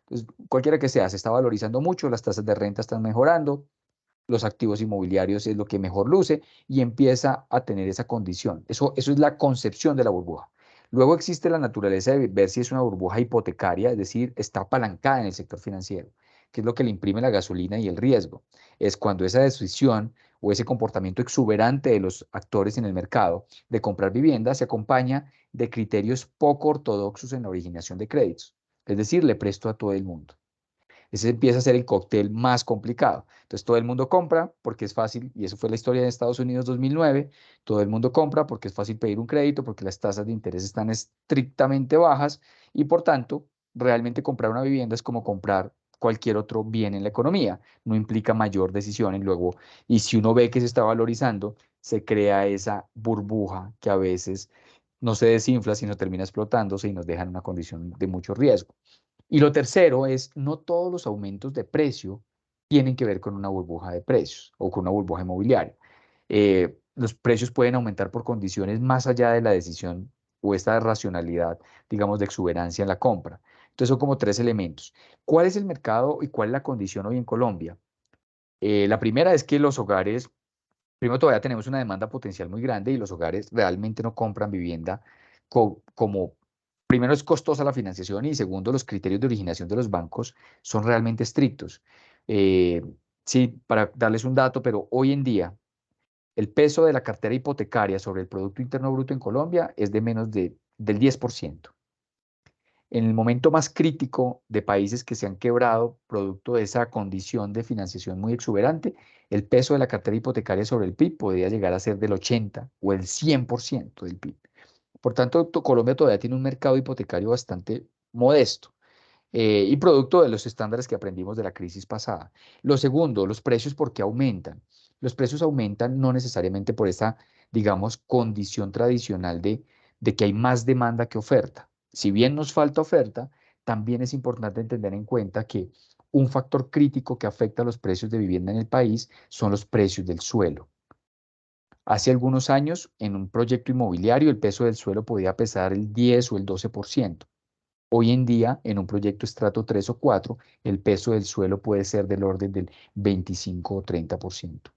Entonces, cualquiera que sea, se está valorizando mucho, las tasas de renta están mejorando, los activos inmobiliarios es lo que mejor luce y empieza a tener esa condición. Eso es la concepción de la burbuja. Luego existe la naturaleza de ver si es una burbuja hipotecaria, es decir, está apalancada en el sector financiero, que es lo que le imprime la gasolina y el riesgo. Es cuando esa decisión o ese comportamiento exuberante de los actores en el mercado de comprar vivienda se acompaña de criterios poco ortodoxos en la originación de créditos. Es decir, le presto a todo el mundo. Ese empieza a ser el cóctel más complicado. Entonces todo el mundo compra porque es fácil, y eso fue la historia de Estados Unidos 2009, todo el mundo compra porque es fácil pedir un crédito, porque las tasas de interés están estrictamente bajas y por tanto realmente comprar una vivienda es como comprar cualquier otro bien en la economía, no implica mayor decisión y luego, y si uno ve que se está valorizando, se crea esa burbuja que a veces no se desinfla, sino termina explotándose y nos deja en una condición de mucho riesgo. Y lo tercero es, no todos los aumentos de precio tienen que ver con una burbuja de precios o con una burbuja inmobiliaria. Los precios pueden aumentar por condiciones más allá de la decisión o esta racionalidad, digamos, de exuberancia en la compra. Entonces son como tres elementos. ¿Cuál es el mercado y cuál es la condición hoy en Colombia? La primera es que los hogares, primero todavía tenemos una demanda potencial muy grande y los hogares realmente no compran vivienda como primero es costosa la financiación y segundo los criterios de originación de los bancos son realmente estrictos. Eh, sí, para darles un dato, pero hoy en día el peso de la cartera hipotecaria sobre el Producto Interno Bruto en Colombia es de menos del 10%. En el momento más crítico de países que se han quebrado producto de esa condición de financiación muy exuberante, el peso de la cartera hipotecaria sobre el PIB podría llegar a ser del 80 o el 100% del PIB. Por tanto, Colombia todavía tiene un mercado hipotecario bastante modesto y producto de los estándares que aprendimos de la crisis pasada. Lo segundo, los precios, ¿por qué aumentan? Los precios aumentan no necesariamente por esa, digamos, condición tradicional de que hay más demanda que oferta. Si bien nos falta oferta, también es importante tener en cuenta que un factor crítico que afecta a los precios de vivienda en el país son los precios del suelo. Hace algunos años, en un proyecto inmobiliario, el peso del suelo podía pesar el 10 o el 12%. Hoy en día, en un proyecto estrato 3 o 4, el peso del suelo puede ser del orden del 25 o 30%.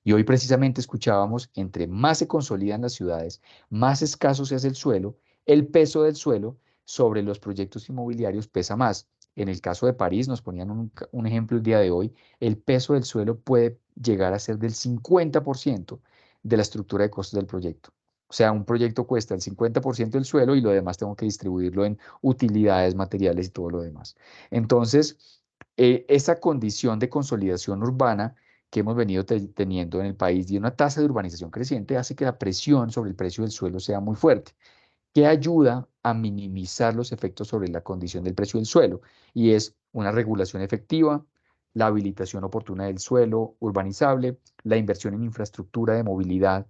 Y hoy precisamente escuchábamos, entre más se consolidan las ciudades, más escaso se hace el suelo, el peso del suelo sobre los proyectos inmobiliarios pesa más. En el caso de París, nos ponían un ejemplo el día de hoy, el peso del suelo puede llegar a ser del 50% de la estructura de costos del proyecto. O sea, un proyecto cuesta el 50% del suelo y lo demás tengo que distribuirlo en utilidades, materiales y todo lo demás. Entonces, esa condición de consolidación urbana que hemos venido teniendo en el país y una tasa de urbanización creciente hace que la presión sobre el precio del suelo sea muy fuerte, que ayuda a minimizar los efectos sobre la condición del precio del suelo, y es una regulación efectiva, la habilitación oportuna del suelo urbanizable, la inversión en infraestructura de movilidad,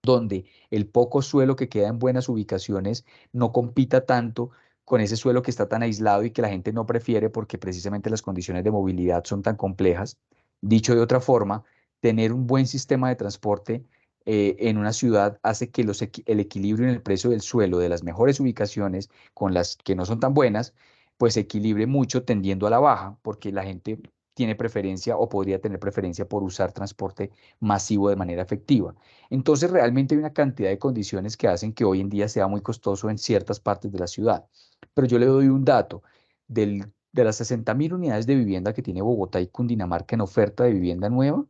donde el poco suelo que queda en buenas ubicaciones no compita tanto con ese suelo que está tan aislado y que la gente no prefiere porque precisamente las condiciones de movilidad son tan complejas. Dicho de otra forma, tener un buen sistema de transporte en una ciudad hace que el equilibrio en el precio del suelo de las mejores ubicaciones con las que no son tan buenas, pues se equilibre mucho tendiendo a la baja, porque la gente tiene preferencia o podría tener preferencia por usar transporte masivo de manera efectiva. Entonces, realmente hay una cantidad de condiciones que hacen que hoy en día sea muy costoso en ciertas partes de la ciudad. Pero yo le doy un dato. De las 60.000 unidades de vivienda que tiene Bogotá y Cundinamarca en oferta de vivienda nueva,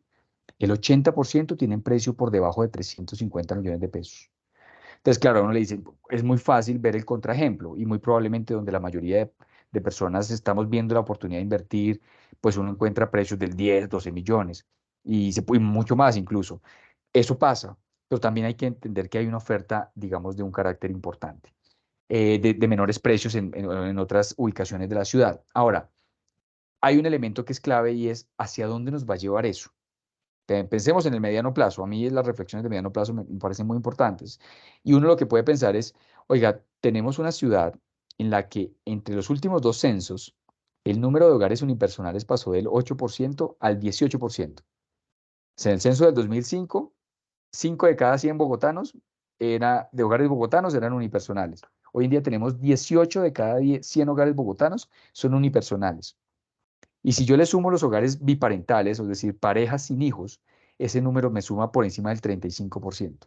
el 80% tienen precio por debajo de 350 millones de pesos. Entonces, claro, a uno le dicen, es muy fácil ver el contraejemplo y muy probablemente donde la mayoría de personas estamos viendo la oportunidad de invertir, pues uno encuentra precios del 10, 12 millones y se puede mucho más incluso. Eso pasa, pero también hay que entender que hay una oferta, digamos, de un carácter importante, de menores precios en otras ubicaciones de la ciudad. Ahora, hay un elemento que es clave y es hacia dónde nos va a llevar eso. Pensemos en el mediano plazo. A mí las reflexiones de mediano plazo me parecen muy importantes. Y uno lo que puede pensar es, oiga, tenemos una ciudad en la que entre los últimos dos censos, el número de hogares unipersonales pasó del 8% al 18%. O sea, en el censo del 2005, 5 de cada 100 bogotanos de hogares bogotanos eran unipersonales. Hoy en día tenemos 18 de cada 100 hogares bogotanos son unipersonales. Y si yo le sumo los hogares biparentales, es decir, parejas sin hijos, ese número me suma por encima del 35%.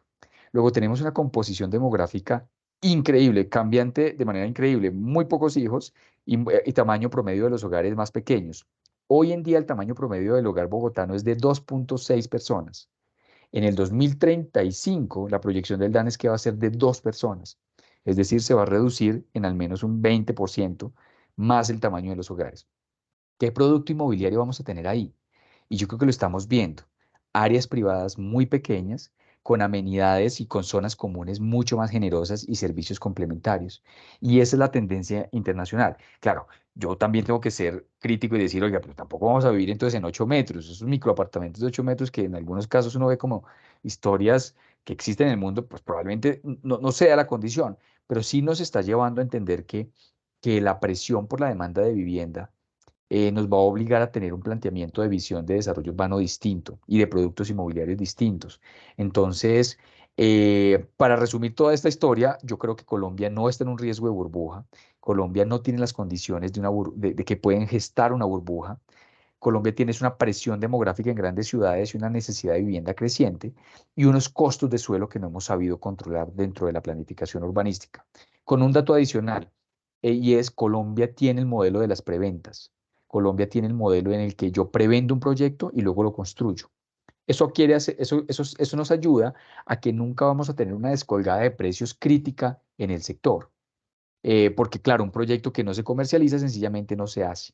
Luego tenemos una composición demográfica increíble, cambiante de manera increíble, muy pocos hijos y tamaño promedio de los hogares más pequeños. Hoy en día el tamaño promedio del hogar bogotano es de 2.6 personas. En el 2035, la proyección del DAN es que va a ser de 2 personas. Es decir, se va a reducir en al menos un 20% más el tamaño de los hogares. ¿Qué producto inmobiliario vamos a tener ahí? Y yo creo que lo estamos viendo. Áreas privadas muy pequeñas, con amenidades y con zonas comunes mucho más generosas y servicios complementarios. Y esa es la tendencia internacional. Claro, yo también tengo que ser crítico y decir, oiga, pero tampoco vamos a vivir entonces en 8 metros, esos microapartamentos de 8 metros que en algunos casos uno ve como historias que existen en el mundo, pues probablemente no sea la condición, pero sí nos está llevando a entender que la presión por la demanda de vivienda nos va a obligar a tener un planteamiento de visión de desarrollo urbano distinto y de productos inmobiliarios distintos. Entonces, para resumir toda esta historia, yo creo que Colombia no está en un riesgo de burbuja. Colombia no tiene las condiciones de que pueden gestar una burbuja. Colombia tiene una presión demográfica en grandes ciudades y una necesidad de vivienda creciente y unos costos de suelo que no hemos sabido controlar dentro de la planificación urbanística. Con un dato adicional, y es Colombia tiene el modelo de las preventas. Colombia tiene el modelo en el que yo prevendo un proyecto y luego lo construyo. Eso nos ayuda a que nunca vamos a tener una descolgada de precios crítica en el sector. Porque claro, un proyecto que no se comercializa sencillamente no se hace.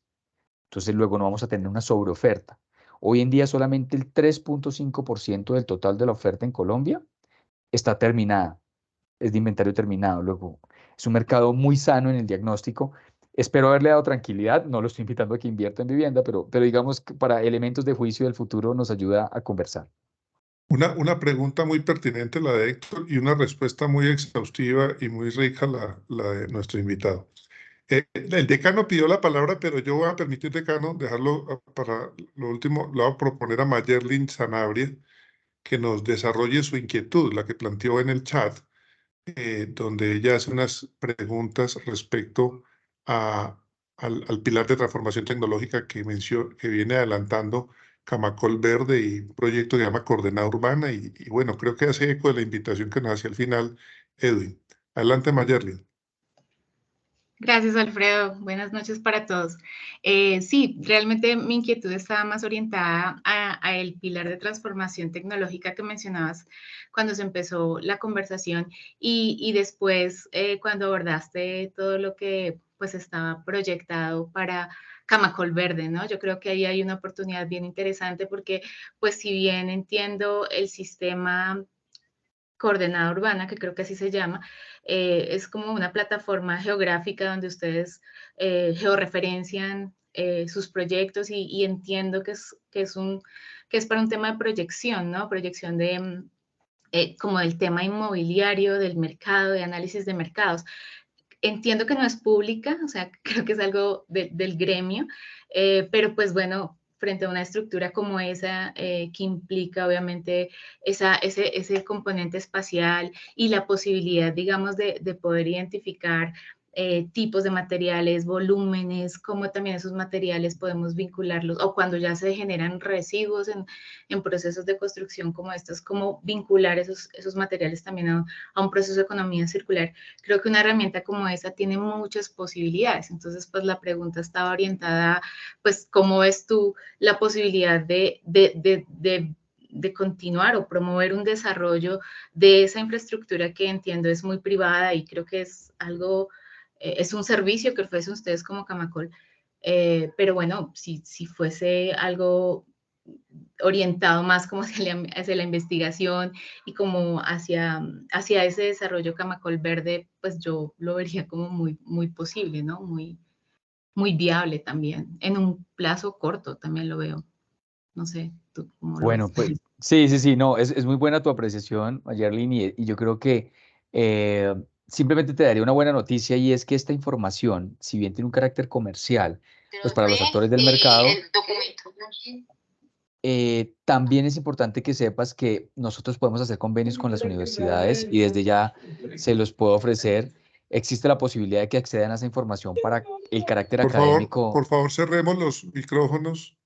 Entonces luego no vamos a tener una sobreoferta. Hoy en día solamente el 3.5% del total de la oferta en Colombia está terminada, es de inventario terminado. Luego es un mercado muy sano en el diagnóstico. Espero haberle dado tranquilidad, no lo estoy invitando a que invierta en vivienda, pero digamos que para elementos de juicio del futuro nos ayuda a conversar. Una pregunta muy pertinente la de Héctor y una respuesta muy exhaustiva y muy rica la de nuestro invitado. El decano pidió la palabra, pero yo voy a permitir, decano, dejarlo para lo último. Le voy a proponer a Mayerlin Sanabria que nos desarrolle su inquietud, la que planteó en el chat, donde ella hace unas preguntas respecto al pilar de transformación tecnológica que viene adelantando Camacol Verde y un proyecto que se llama Coordenada Urbana. Y bueno, creo que hace eco de la invitación que nos hacía al final Edwin. Adelante, Mayerlin. Gracias, Alfredo. Buenas noches para todos. Sí, realmente mi inquietud estaba más orientada a el pilar de transformación tecnológica que mencionabas cuando se empezó la conversación y después cuando abordaste todo lo que pues estaba proyectado para Camacol Verde, ¿no? Yo creo que ahí hay una oportunidad bien interesante porque pues si bien entiendo el sistema coordenada urbana, que creo que así se llama, es como una plataforma geográfica donde ustedes georreferencian sus proyectos y entiendo que es para un tema de proyección, ¿no? Proyección de como del tema inmobiliario, del mercado, de análisis de mercados. Entiendo que no es pública, o sea, creo que es algo del gremio, pero pues bueno, frente a una estructura como esa, que implica obviamente ese componente espacial y la posibilidad, digamos, de poder identificar tipos de materiales, volúmenes, cómo también esos materiales podemos vincularlos, o cuando ya se generan residuos en procesos de construcción como estos, cómo vincular esos materiales también a un proceso de economía circular. Creo que una herramienta como esa tiene muchas posibilidades. Entonces, pues la pregunta estaba orientada, pues, ¿cómo ves tú la posibilidad de continuar o promover un desarrollo de esa infraestructura que entiendo es muy privada y creo que es algo, es un servicio que ofrecen ustedes como Camacol? Pero bueno, si fuese algo orientado más como hacia la investigación y como hacia ese desarrollo Camacol Verde, pues yo lo vería como muy posible, ¿no? Muy viable también. En un plazo corto también lo veo. No sé, ¿tú cómo lo ves? Bueno, pues sí, no, es muy buena tu apreciación, Mayerlin, y yo creo que eh, simplemente te daría una buena noticia y es que esta información, si bien tiene un carácter comercial, pues para los actores del mercado, también es importante que sepas que nosotros podemos hacer convenios con las universidades y desde ya se los puedo ofrecer. Existe la posibilidad de que accedan a esa información para el carácter académico. Por favor, cerremos los micrófonos.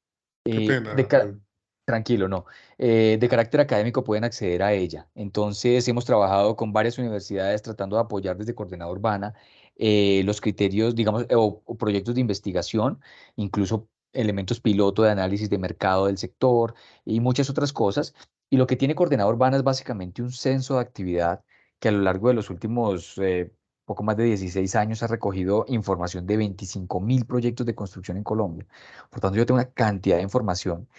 Qué eh, pena, de, ca- Alfredo. Tranquilo, no. De carácter académico pueden acceder a ella. Entonces, hemos trabajado con varias universidades tratando de apoyar desde Coordenada Urbana los criterios, digamos, o proyectos de investigación, incluso elementos piloto de análisis de mercado del sector y muchas otras cosas. Y lo que tiene Coordenada Urbana es básicamente un censo de actividad que a lo largo de los últimos poco más de 16 años ha recogido información de 25.000 proyectos de construcción en Colombia. Por tanto, yo tengo una cantidad de información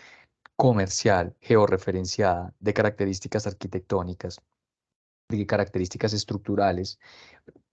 comercial, georreferenciada, de características arquitectónicas, de características estructurales,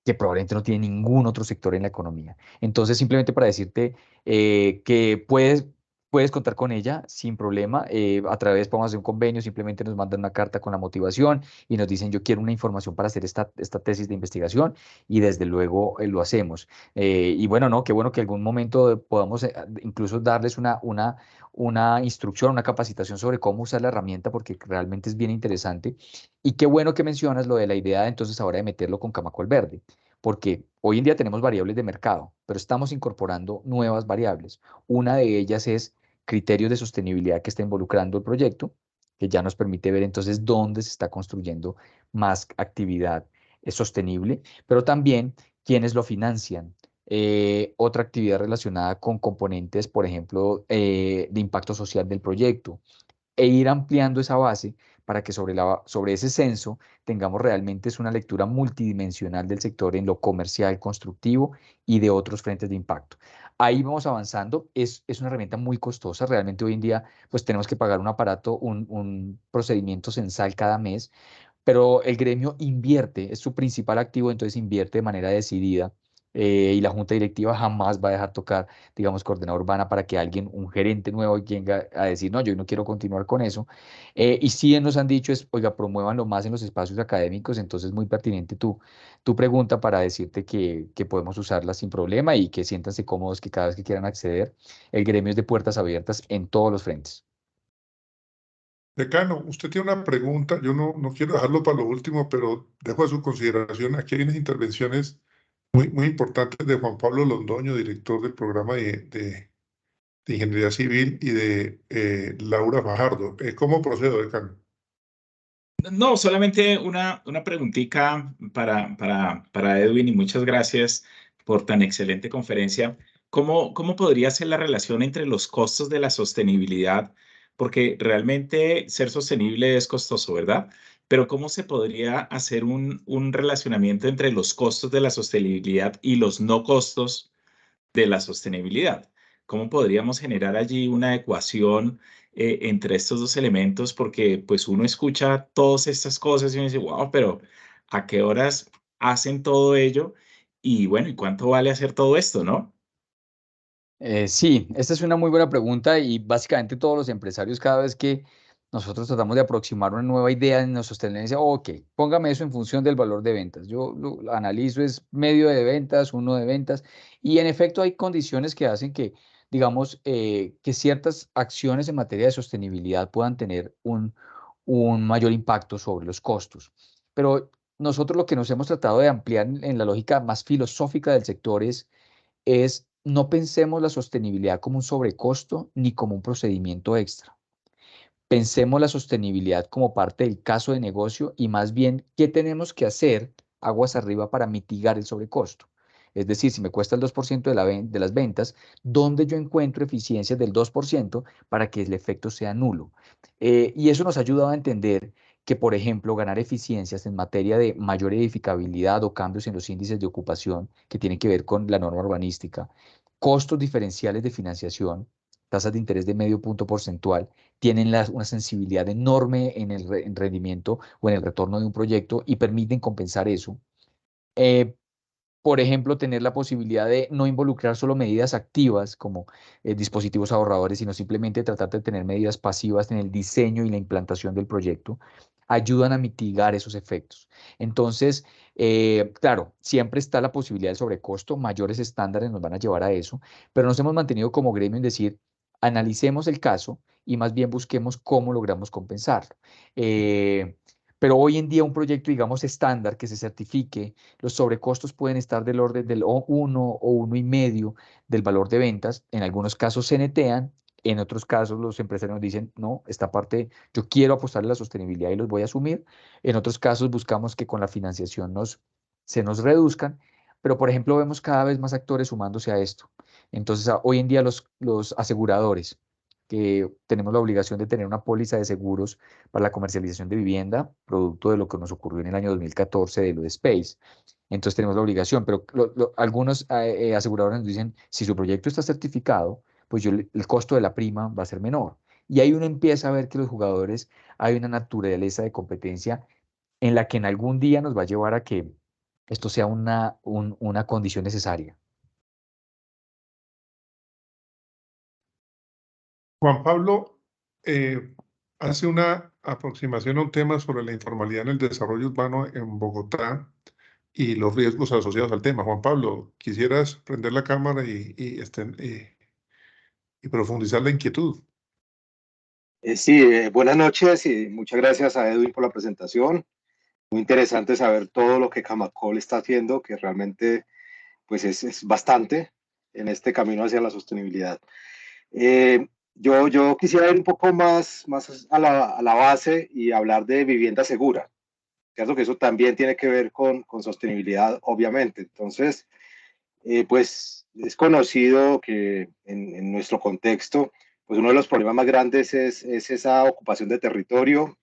que probablemente no tiene ningún otro sector en la economía. Entonces, simplemente para decirte que puedes contar con ella sin problema. A través, podemos hacer un convenio, simplemente nos mandan una carta con la motivación y nos dicen, yo quiero una información para hacer esta tesis de investigación y desde luego lo hacemos. Y bueno, no, qué bueno que algún momento podamos incluso darles una instrucción, una capacitación sobre cómo usar la herramienta porque realmente es bien interesante. Y qué bueno que mencionas lo de la idea entonces ahora de meterlo con Camacol Verde, porque hoy en día tenemos variables de mercado, pero estamos incorporando nuevas variables. Una de ellas es criterios de sostenibilidad que está involucrando el proyecto, que ya nos permite ver entonces dónde se está construyendo más actividad sostenible, pero también quiénes lo financian. Otra actividad relacionada con componentes, por ejemplo, de impacto social del proyecto e ir ampliando esa base para que sobre ese censo tengamos realmente es una lectura multidimensional del sector en lo comercial, constructivo y de otros frentes de impacto. Ahí vamos avanzando, es una herramienta muy costosa, realmente hoy en día pues tenemos que pagar un aparato, un procedimiento censal cada mes, pero el gremio invierte, es su principal activo, entonces invierte de manera decidida. Y la junta directiva jamás va a dejar tocar, digamos, coordenadora urbana para que alguien, un gerente nuevo, venga a decir, no, yo no quiero continuar con eso. Y sí nos han dicho, es, oiga, promuévanlo más en los espacios académicos, entonces muy pertinente tu pregunta para decirte que podemos usarla sin problema y que siéntanse cómodos que cada vez que quieran acceder, el gremio es de puertas abiertas en todos los frentes. Decano, usted tiene una pregunta, yo no quiero dejarlo para lo último, pero dejo a su consideración. Aquí hay unas intervenciones muy importantes de Juan Pablo Londoño, director del programa de Ingeniería Civil, y de Laura Fajardo. ¿Cómo procedo, decano? No, solamente una preguntita para Edwin y muchas gracias por tan excelente conferencia. ¿Cómo podría ser la relación entre los costos de la sostenibilidad? Porque realmente ser sostenible es costoso, ¿verdad? Pero ¿cómo se podría hacer un relacionamiento entre los costos de la sostenibilidad y los no costos de la sostenibilidad? ¿Cómo podríamos generar allí una ecuación entre estos dos elementos? Porque pues uno escucha todas estas cosas y uno dice, wow, pero ¿a qué horas hacen todo ello? Y bueno, ¿y cuánto vale hacer todo esto, no? Sí, esta es una muy buena pregunta y básicamente todos los empresarios cada vez que nosotros tratamos de aproximar una nueva idea en nuestra sostenibilidad, ok, póngame eso en función del valor de ventas. Yo lo analizo, es medio de ventas, uno de ventas, y en efecto hay condiciones que hacen que, digamos, que ciertas acciones en materia de sostenibilidad puedan tener un mayor impacto sobre los costos. Pero nosotros lo que nos hemos tratado de ampliar en la lógica más filosófica del sector es no pensemos la sostenibilidad como un sobrecosto ni como un procedimiento extra. Pensemos la sostenibilidad como parte del caso de negocio y más bien qué tenemos que hacer aguas arriba para mitigar el sobrecosto. Es decir, si me cuesta el 2% de las ventas, ¿dónde yo encuentro eficiencias del 2% para que el efecto sea nulo? Y eso nos ha ayudado a entender que, por ejemplo, ganar eficiencias en materia de mayor edificabilidad o cambios en los índices de ocupación que tienen que ver con la norma urbanística, costos diferenciales de financiación, tasas de interés de medio punto porcentual, tienen una sensibilidad enorme en el en rendimiento o en el retorno de un proyecto y permiten compensar eso. Eh, por ejemplo, tener la posibilidad de no involucrar solo medidas activas como dispositivos ahorradores, sino simplemente tratar de tener medidas pasivas en el diseño y la implantación del proyecto, ayudan a mitigar esos efectos. Entonces, claro, siempre está la posibilidad del sobrecosto, mayores estándares nos van a llevar a eso, pero nos hemos mantenido como gremio en decir, analicemos el caso y más bien busquemos cómo logramos compensarlo. Pero hoy en día un proyecto, digamos, estándar que se certifique, los sobrecostos pueden estar del orden del 1 o 1,5 del valor de ventas. En algunos casos se netean, en otros casos los empresarios nos dicen, no, esta parte yo quiero apostarle a la sostenibilidad y los voy a asumir. En otros casos buscamos que con la financiación se nos reduzcan, pero por ejemplo vemos cada vez más actores sumándose a esto. Entonces hoy en día los aseguradores, que tenemos la obligación de tener una póliza de seguros para la comercialización de vivienda, producto de lo que nos ocurrió en el año 2014 de lo de Space. Entonces tenemos la obligación, pero algunos aseguradores nos dicen, si su proyecto está certificado, pues el costo de la prima va a ser menor. Y ahí uno empieza a ver que los jugadores, hay una naturaleza de competencia en la que en algún día nos va a llevar a que esto sea una condición necesaria. Juan Pablo hace una aproximación a un tema sobre la informalidad en el desarrollo urbano en Bogotá y los riesgos asociados al tema. Juan Pablo, ¿quisieras prender la cámara y profundizar la inquietud? Sí, buenas noches y muchas gracias a Edwin por la presentación. Muy interesante saber todo lo que Camacol está haciendo, que realmente pues es bastante en este camino hacia la sostenibilidad. Yo quisiera ir un poco más a la base y hablar de vivienda segura. Cierto que eso también tiene que ver con sostenibilidad, obviamente. Entonces, pues es conocido que en nuestro contexto, pues uno de los problemas más grandes es esa ocupación de territorio,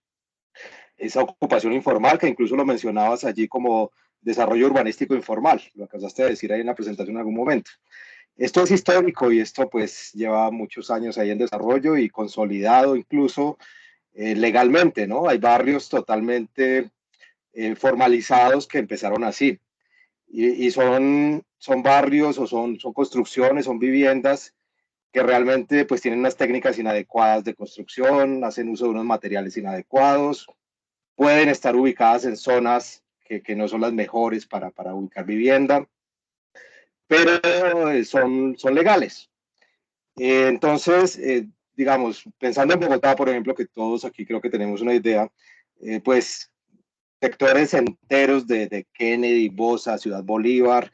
esa ocupación informal, que incluso lo mencionabas allí como desarrollo urbanístico informal, lo acabaste de decir ahí en la presentación en algún momento. Esto es histórico y esto pues lleva muchos años ahí en desarrollo y consolidado incluso legalmente, ¿no? Hay barrios totalmente formalizados que empezaron así y son barrios o son construcciones, son viviendas que realmente pues tienen unas técnicas inadecuadas de construcción, hacen uso de unos materiales inadecuados, pueden estar ubicadas en zonas que no son las mejores para ubicar vivienda, pero son legales. Entonces, digamos, pensando en Bogotá, por ejemplo, que todos aquí creo que tenemos una idea, pues sectores enteros de Kennedy, Bosa, Ciudad Bolívar,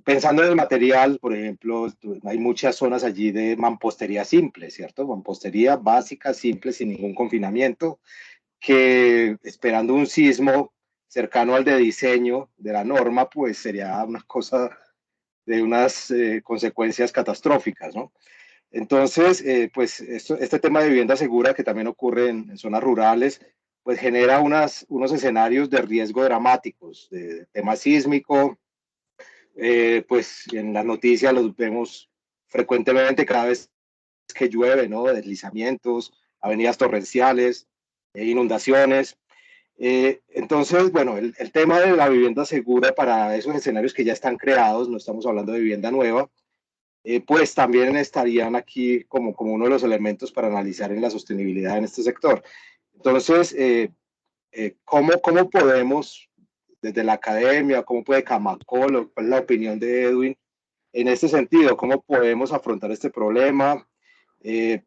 pensando en el material, por ejemplo, hay muchas zonas allí de mampostería simple, ¿cierto? Mampostería básica, simple, sin ningún confinamiento, que esperando un sismo cercano al de diseño de la norma, pues sería una cosa unas consecuencias catastróficas, ¿no? Entonces, pues este tema de vivienda segura, que también ocurre en zonas rurales, pues genera unos escenarios de riesgo dramáticos, de tema sísmico. Pues en las noticias los vemos frecuentemente cada vez que llueve, ¿no? Deslizamientos, avenidas torrenciales, inundaciones. Entonces, bueno, el tema de la vivienda segura para esos escenarios que ya están creados, no estamos hablando de vivienda nueva, pues también estarían aquí como uno de los elementos para analizar en la sostenibilidad en este sector. Entonces, ¿cómo podemos, desde la academia, cómo puede Camacol, cuál es la opinión de Edwin en este sentido? ¿Cómo podemos afrontar este problema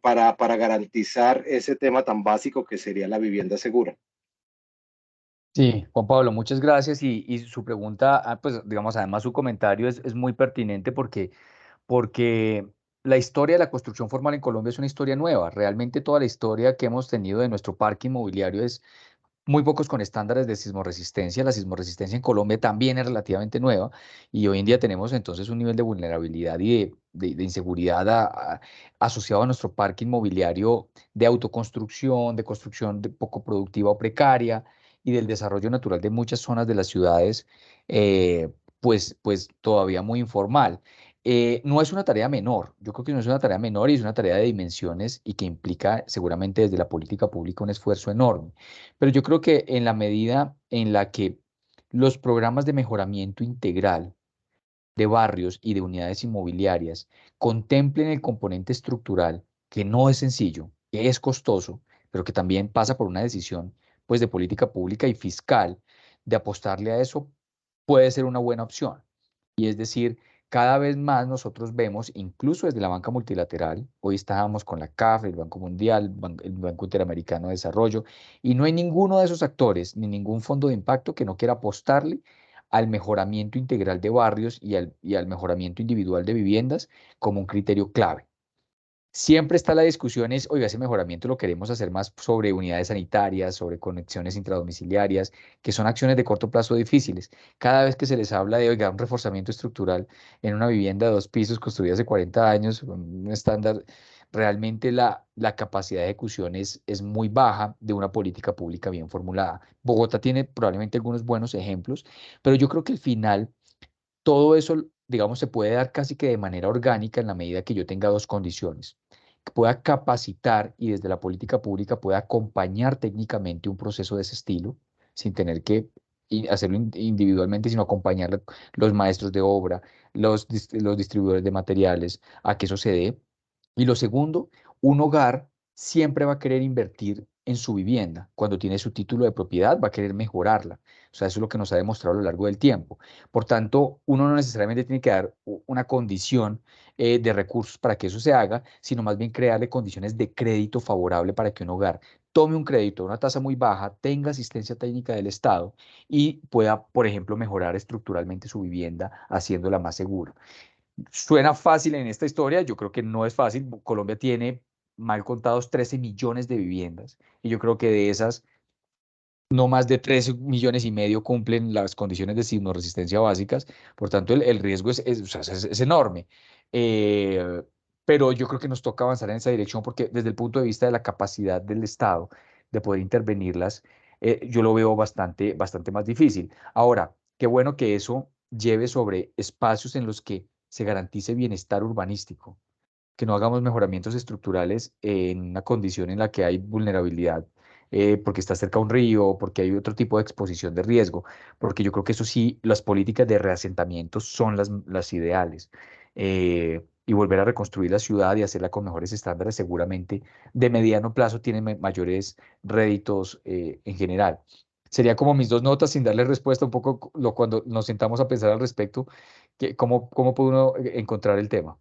para garantizar ese tema tan básico que sería la vivienda segura? Sí, Juan Pablo, muchas gracias y su pregunta, pues digamos, además su comentario es muy pertinente porque la historia de la construcción formal en Colombia es una historia nueva. Realmente toda la historia que hemos tenido de nuestro parque inmobiliario es muy pocos con estándares de sismoresistencia. La sismoresistencia en Colombia también es relativamente nueva y hoy en día tenemos entonces un nivel de vulnerabilidad y de inseguridad asociado a nuestro parque inmobiliario de autoconstrucción, de construcción poco productiva o precaria y del desarrollo natural de muchas zonas de las ciudades, pues todavía muy informal. No es una tarea menor, yo creo que no es una tarea menor y es una tarea de dimensiones y que implica seguramente desde la política pública un esfuerzo enorme. Pero yo creo que en la medida en la que los programas de mejoramiento integral de barrios y de unidades inmobiliarias contemplen el componente estructural, que no es sencillo, que es costoso, pero que también pasa por una decisión pues de política pública y fiscal de apostarle a eso, puede ser una buena opción. Y es decir, cada vez más nosotros vemos, incluso desde la banca multilateral, hoy estábamos con la CAF, el Banco Mundial, el Banco Interamericano de Desarrollo, y no hay ninguno de esos actores, ni ningún fondo de impacto que no quiera apostarle al mejoramiento integral de barrios y al mejoramiento individual de viviendas como un criterio clave. Siempre está la discusión es, oiga, ese mejoramiento lo queremos hacer más sobre unidades sanitarias, sobre conexiones intradomiciliarias, que son acciones de corto plazo difíciles. Cada vez que se les habla de, oiga, un reforzamiento estructural en una vivienda de 2 pisos construida hace 40 años, un estándar, realmente la capacidad de ejecución es muy baja de una política pública bien formulada. Bogotá tiene probablemente algunos buenos ejemplos, pero yo creo que al final todo eso, digamos, se puede dar casi que de manera orgánica en la medida que yo tenga dos condiciones. Que pueda capacitar y desde la política pública pueda acompañar técnicamente un proceso de ese estilo, sin tener que hacerlo individualmente, sino acompañar los maestros de obra, los distribuidores de materiales, a que eso se dé. Y lo segundo, un hogar siempre va a querer invertir en su vivienda. Cuando tiene su título de propiedad, va a querer mejorarla. O sea, eso es lo que nos ha demostrado a lo largo del tiempo. Por tanto, uno no necesariamente tiene que dar una condición de recursos para que eso se haga, sino más bien crearle condiciones de crédito favorable para que un hogar tome un crédito a una tasa muy baja, tenga asistencia técnica del Estado y pueda, por ejemplo, mejorar estructuralmente su vivienda, haciéndola más segura. Suena fácil en esta historia, yo creo que no es fácil. Colombia tiene, mal contados, 13 millones de viviendas y yo creo que de esas no más de 3,5 millones cumplen las condiciones de sismoresistencia básicas, por tanto el riesgo o sea, es enorme. Eh, pero yo creo que nos toca avanzar en esa dirección porque desde el punto de vista de la capacidad del Estado de poder intervenirlas, yo lo veo bastante más difícil. Ahora, qué bueno que eso lleve sobre espacios en los que se garantice bienestar urbanístico, que no hagamos mejoramientos estructurales en una condición en la que hay vulnerabilidad, porque está cerca a un río, porque hay otro tipo de exposición de riesgo, porque yo creo que eso sí, las políticas de reasentamiento son las ideales. Y volver a reconstruir la ciudad y hacerla con mejores estándares seguramente de mediano plazo tiene mayores réditos en general. Sería como mis dos notas sin darle respuesta un poco cuando nos sentamos a pensar al respecto, cómo puede uno encontrar el tema.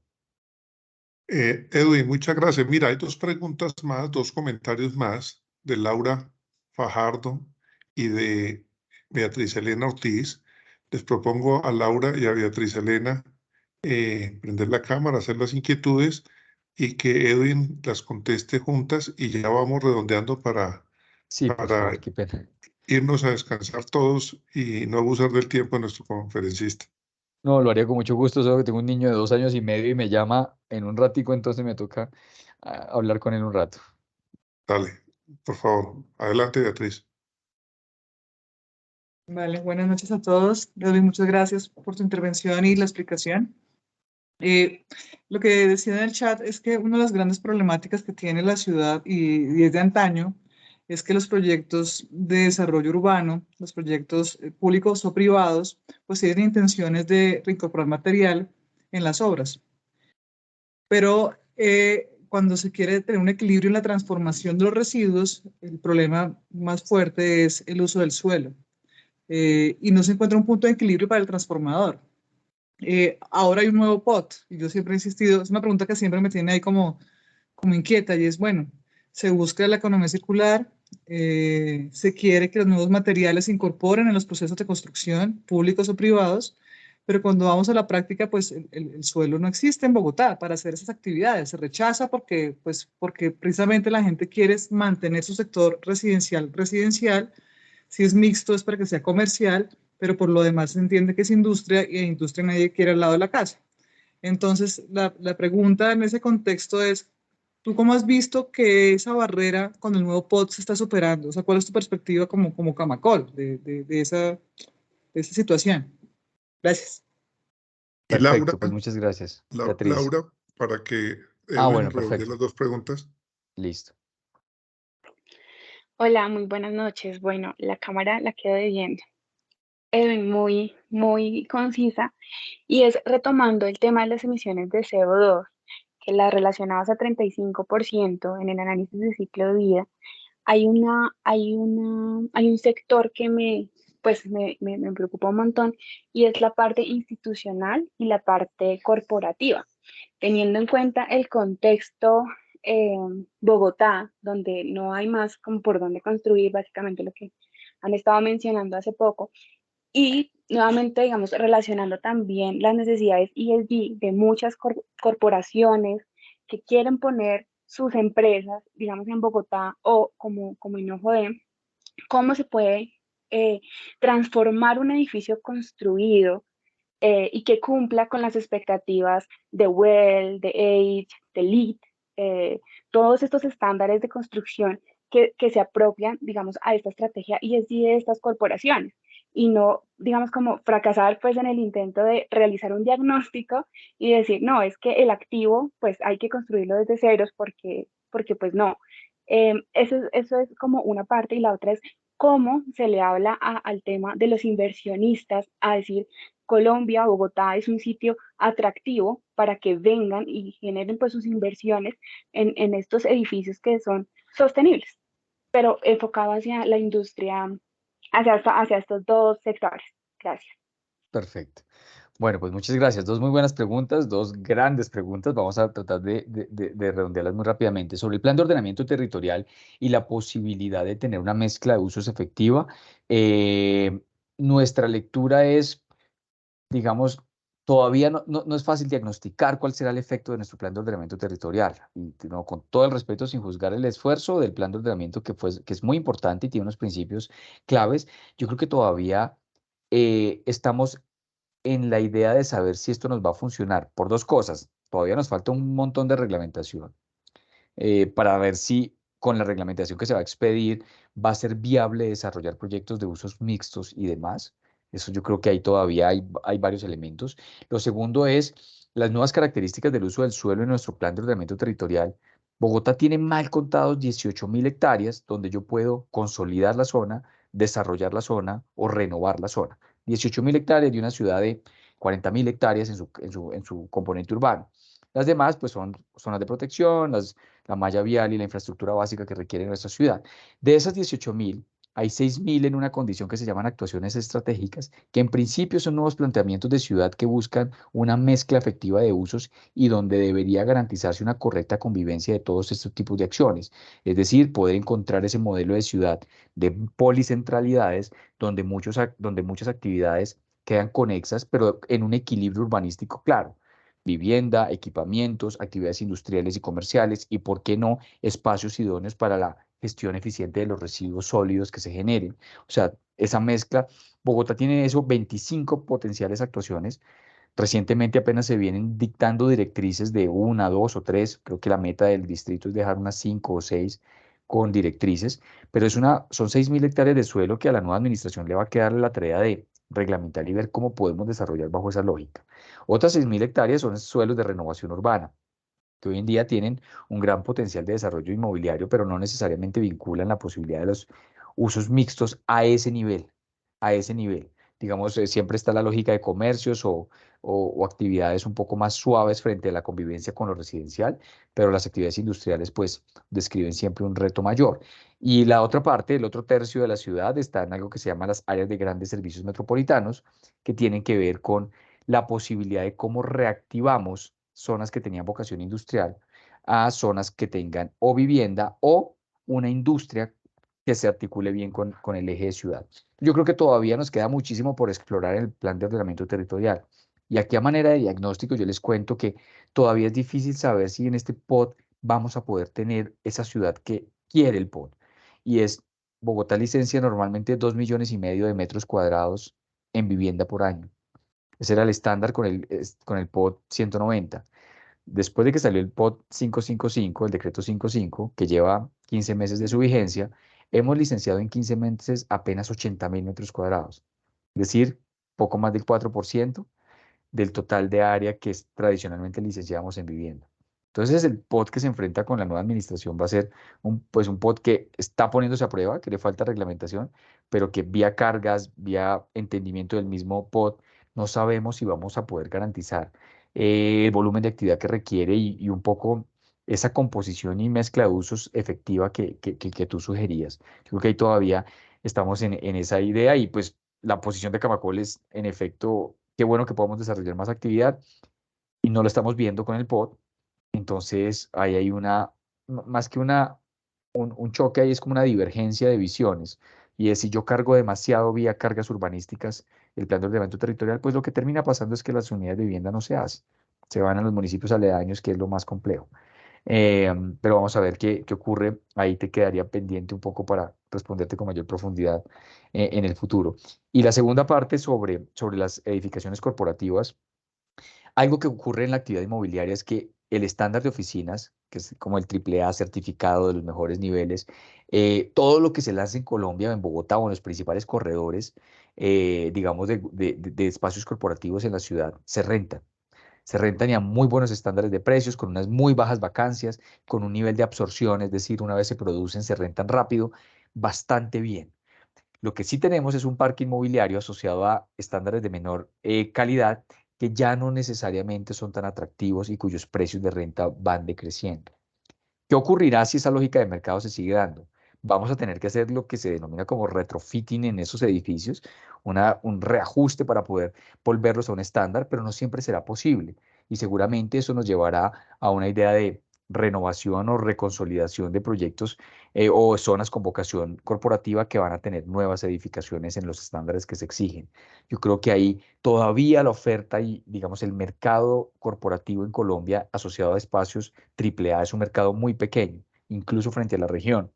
Edwin, muchas gracias. Mira, hay dos preguntas más, dos comentarios más de Laura Fajardo y de Beatriz Elena Ortiz. Les propongo a Laura y a Beatriz Elena prender la cámara, hacer las inquietudes y que Edwin las conteste juntas y ya vamos redondeando Sí, por para favor, qué pena. irnos a descansar todos y no abusar del tiempo de nuestro conferencista. No, lo haría con mucho gusto, solo que tengo un niño de 2 años y medio y me llama en un ratico, entonces me toca hablar con él un rato. Dale, por favor. Adelante, Beatriz. Vale, buenas noches a todos. Edwin, muchas gracias por tu intervención y la explicación. Lo que decía en el chat es que una de las grandes problemáticas que tiene la ciudad y desde antaño es que los proyectos de desarrollo urbano, los proyectos públicos o privados, pues tienen intenciones de reincorporar material en las obras. Pero cuando se quiere tener un equilibrio en la transformación de los residuos, el problema más fuerte es el uso del suelo. Y no se encuentra un punto de equilibrio para el transformador. Ahora hay un nuevo POT, y yo siempre he insistido, es una pregunta que siempre me tiene ahí como inquieta, y es, bueno, se busca la economía circular, se quiere que los nuevos materiales se incorporen en los procesos de construcción, públicos o privados, pero cuando vamos a la práctica, pues el suelo no existe en Bogotá para hacer esas actividades, se rechaza porque precisamente la gente quiere mantener su sector residencial, si es mixto es para que sea comercial, pero por lo demás se entiende que es industria y en industria nadie quiere al lado de la casa. Entonces, la pregunta en ese contexto es, ¿tú cómo has visto que esa barrera con el nuevo POT se está superando? O sea, ¿cuál es tu perspectiva como Camacol de esa situación? Gracias. Y Laura, Perfecto, pues muchas gracias, Beatriz. Laura, para que Bueno, Edwin redondee perfecto. las dos preguntas. Listo. Hola, muy buenas noches. Bueno, la cámara la quedo viendo. Edwin, muy concisa, y es retomando el tema de las emisiones de CO2, que las relacionadas a 35% en el análisis de ciclo de vida. Hay un sector que me preocupa un montón, y es la parte institucional y la parte corporativa. Teniendo en cuenta el contexto Bogotá, donde no hay más como por dónde construir, básicamente lo que han estado mencionando hace poco, y nuevamente, digamos, relacionando también las necesidades ESG de muchas corporaciones que quieren poner sus empresas, digamos, en Bogotá o como Inojodem, cómo se puede transformar un edificio construido y que cumpla con las expectativas de WELL, de AGE, de LEED, todos estos estándares de construcción que se apropian, digamos, a esta estrategia ESG de estas corporaciones, y no, digamos, como fracasar pues en el intento de realizar un diagnóstico y decir, no, es que el activo pues hay que construirlo desde ceros porque pues no. Eso es como una parte, y la otra es cómo se le habla al tema de los inversionistas, a decir, Colombia, Bogotá es un sitio atractivo para que vengan y generen pues sus inversiones en estos edificios que son sostenibles, pero enfocado hacia la industria, hacia estos dos sectores. Gracias. Perfecto. Bueno, pues muchas gracias. Dos muy buenas preguntas, dos grandes preguntas. Vamos a tratar de redondearlas muy rápidamente. Sobre el plan de ordenamiento territorial y la posibilidad de tener una mezcla de usos efectiva, nuestra lectura es, digamos, todavía no es fácil diagnosticar cuál será el efecto de nuestro plan de ordenamiento territorial. Y con todo el respeto, sin juzgar el esfuerzo del plan de ordenamiento que es muy importante y tiene unos principios claves, yo creo que todavía estamos en la idea de saber si esto nos va a funcionar por dos cosas. Todavía nos falta un montón de reglamentación para ver si con la reglamentación que se va a expedir va a ser viable desarrollar proyectos de usos mixtos y demás. Eso yo creo que ahí todavía hay varios elementos. Lo segundo es las nuevas características del uso del suelo en nuestro plan de ordenamiento territorial. Bogotá tiene mal contados 18.000 hectáreas donde yo puedo consolidar la zona, desarrollar la zona o renovar la zona. 18.000 hectáreas de una ciudad de 40.000 hectáreas en su componente urbano. Las demás, pues, son zonas de protección, la malla vial y la infraestructura básica que requiere nuestra ciudad. De esas 18.000, hay 6.000 en una condición que se llaman actuaciones estratégicas, que en principio son nuevos planteamientos de ciudad que buscan una mezcla efectiva de usos y donde debería garantizarse una correcta convivencia de todos estos tipos de acciones. Es decir, poder encontrar ese modelo de ciudad de policentralidades donde muchas actividades quedan conexas, pero en un equilibrio urbanístico claro. Vivienda, equipamientos, actividades industriales y comerciales y, ¿por qué no?, espacios idóneos para la gestión eficiente de los residuos sólidos que se generen. O sea, esa mezcla, Bogotá tiene eso, 25 potenciales actuaciones. Recientemente apenas se vienen dictando directrices de 1, 2 o 3, creo que la meta del distrito es dejar unas 5 o 6 con directrices, pero son 6.000 hectáreas de suelo que a la nueva administración le va a quedar la tarea de reglamentar y ver cómo podemos desarrollar bajo esa lógica. Otras 6.000 hectáreas son suelos de renovación urbana, que hoy en día tienen un gran potencial de desarrollo inmobiliario, pero no necesariamente vinculan la posibilidad de los usos mixtos a ese nivel, a ese nivel. Digamos, siempre está la lógica de comercios o actividades un poco más suaves frente a la convivencia con lo residencial, pero las actividades industriales pues describen siempre un reto mayor. Y la otra parte, el otro tercio de la ciudad está en algo que se llama las áreas de grandes servicios metropolitanos, que tienen que ver con la posibilidad de cómo reactivamos zonas que tenían vocación industrial a zonas que tengan o vivienda o una industria que se articule bien con el eje de ciudad. Yo creo que todavía nos queda muchísimo por explorar en el plan de ordenamiento territorial. Y aquí a manera de diagnóstico yo les cuento que todavía es difícil saber si en este POT vamos a poder tener esa ciudad que quiere el POT. Y es Bogotá licencia normalmente 2,5 millones de metros cuadrados en vivienda por año. Ese era el estándar con el POT 190. Después de que salió el POT 555, el decreto 55, que lleva 15 meses de su vigencia, hemos licenciado en 15 meses apenas 80.000 metros cuadrados. Es decir, poco más del 4% del total de área que tradicionalmente licenciábamos en vivienda. Entonces, el POT que se enfrenta con la nueva administración va a ser un POT que está poniéndose a prueba, que le falta reglamentación, pero que vía cargas, vía entendimiento del mismo POT, no sabemos si vamos a poder garantizar el volumen de actividad que requiere y un poco esa composición y mezcla de usos efectiva que tú sugerías. Yo creo que ahí todavía estamos en esa idea y pues la posición de Camacol es, en efecto, qué bueno que podamos desarrollar más actividad y no lo estamos viendo con el POT. Entonces, ahí hay más que un choque, ahí es como una divergencia de visiones. Y es si yo cargo demasiado vía cargas urbanísticas el plan de ordenamiento territorial, pues lo que termina pasando es que las unidades de vivienda no se hacen. Se van a los municipios aledaños, que es lo más complejo. Pero vamos a ver qué ocurre. Ahí te quedaría pendiente un poco para responderte con mayor profundidad en el futuro. Y la segunda parte sobre las edificaciones corporativas. Algo que ocurre en la actividad inmobiliaria es que el estándar de oficinas, que es como el AAA certificado de los mejores niveles, todo lo que se lanza en Colombia, en Bogotá o en los principales corredores, digamos, de espacios corporativos en la ciudad, se rentan. Se rentan y a muy buenos estándares de precios, con unas muy bajas vacancias, con un nivel de absorción, es decir, una vez se producen, se rentan rápido, bastante bien. Lo que sí tenemos es un parque inmobiliario asociado a estándares de menor calidad que ya no necesariamente son tan atractivos y cuyos precios de renta van decreciendo. ¿Qué ocurrirá si esa lógica de mercado se sigue dando? Vamos a tener que hacer lo que se denomina como retrofitting en esos edificios, un reajuste para poder volverlos a un estándar, pero no siempre será posible. Y seguramente eso nos llevará a una idea de renovación o reconsolidación de proyectos o zonas con vocación corporativa que van a tener nuevas edificaciones en los estándares que se exigen. Yo creo que ahí todavía la oferta y, digamos, el mercado corporativo en Colombia asociado a espacios AAA es un mercado muy pequeño, incluso frente a la región.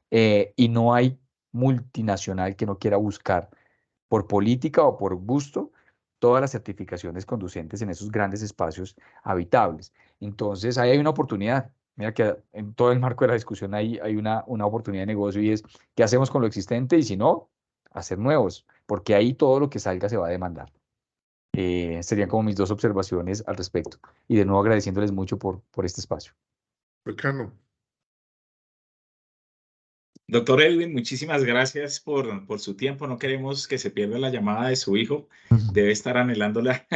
Y no hay multinacional que no quiera buscar por política o por gusto todas las certificaciones conducentes en esos grandes espacios habitables. Entonces, ahí hay una oportunidad. Mira que en todo el marco de la discusión hay una oportunidad de negocio y es qué hacemos con lo existente y si no, hacer nuevos, porque ahí todo lo que salga se va a demandar. Serían como mis dos observaciones al respecto. Y de nuevo agradeciéndoles mucho por este espacio. Cercano. Doctor Edwin, muchísimas gracias por su tiempo. No queremos que se pierda la llamada de su hijo. Debe estar anhelándola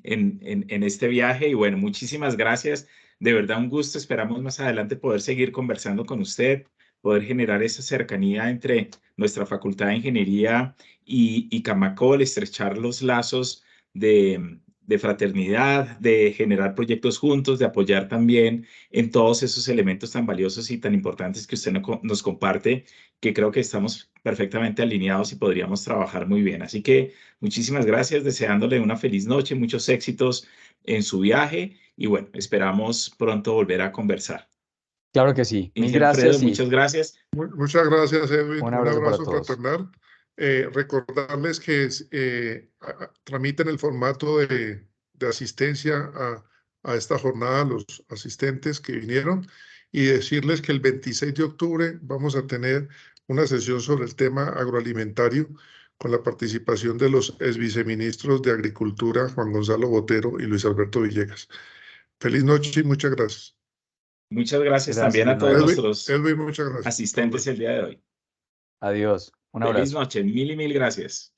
en este viaje. Y bueno, muchísimas gracias. De verdad, un gusto. Esperamos más adelante poder seguir conversando con usted, poder generar esa cercanía entre nuestra Facultad de Ingeniería y Camacol, estrechar los lazos de fraternidad, de generar proyectos juntos, de apoyar también en todos esos elementos tan valiosos y tan importantes que usted nos comparte, que creo que estamos perfectamente alineados y podríamos trabajar muy bien. Así que muchísimas gracias, deseándole una feliz noche, muchos éxitos en su viaje y bueno, esperamos pronto volver a conversar. Claro que sí. Mil Alfredo, gracias. muchas gracias. Muchas gracias, Edwin. Un abrazo para todos. fraternal. Recordarles que tramiten el formato de de asistencia a esta jornada, a los asistentes que vinieron, y decirles que el 26 de octubre vamos a tener una sesión sobre el tema agroalimentario con la participación de los exviceministros de Agricultura, Juan Gonzalo Botero y Luis Alberto Villegas. Feliz noche y muchas gracias. Muchas gracias, Gracias, también a todos Edwin. nuestros Edwin, muchas gracias. asistentes el día de hoy. Adiós. Un Feliz abrazo. noche, mil y mil gracias.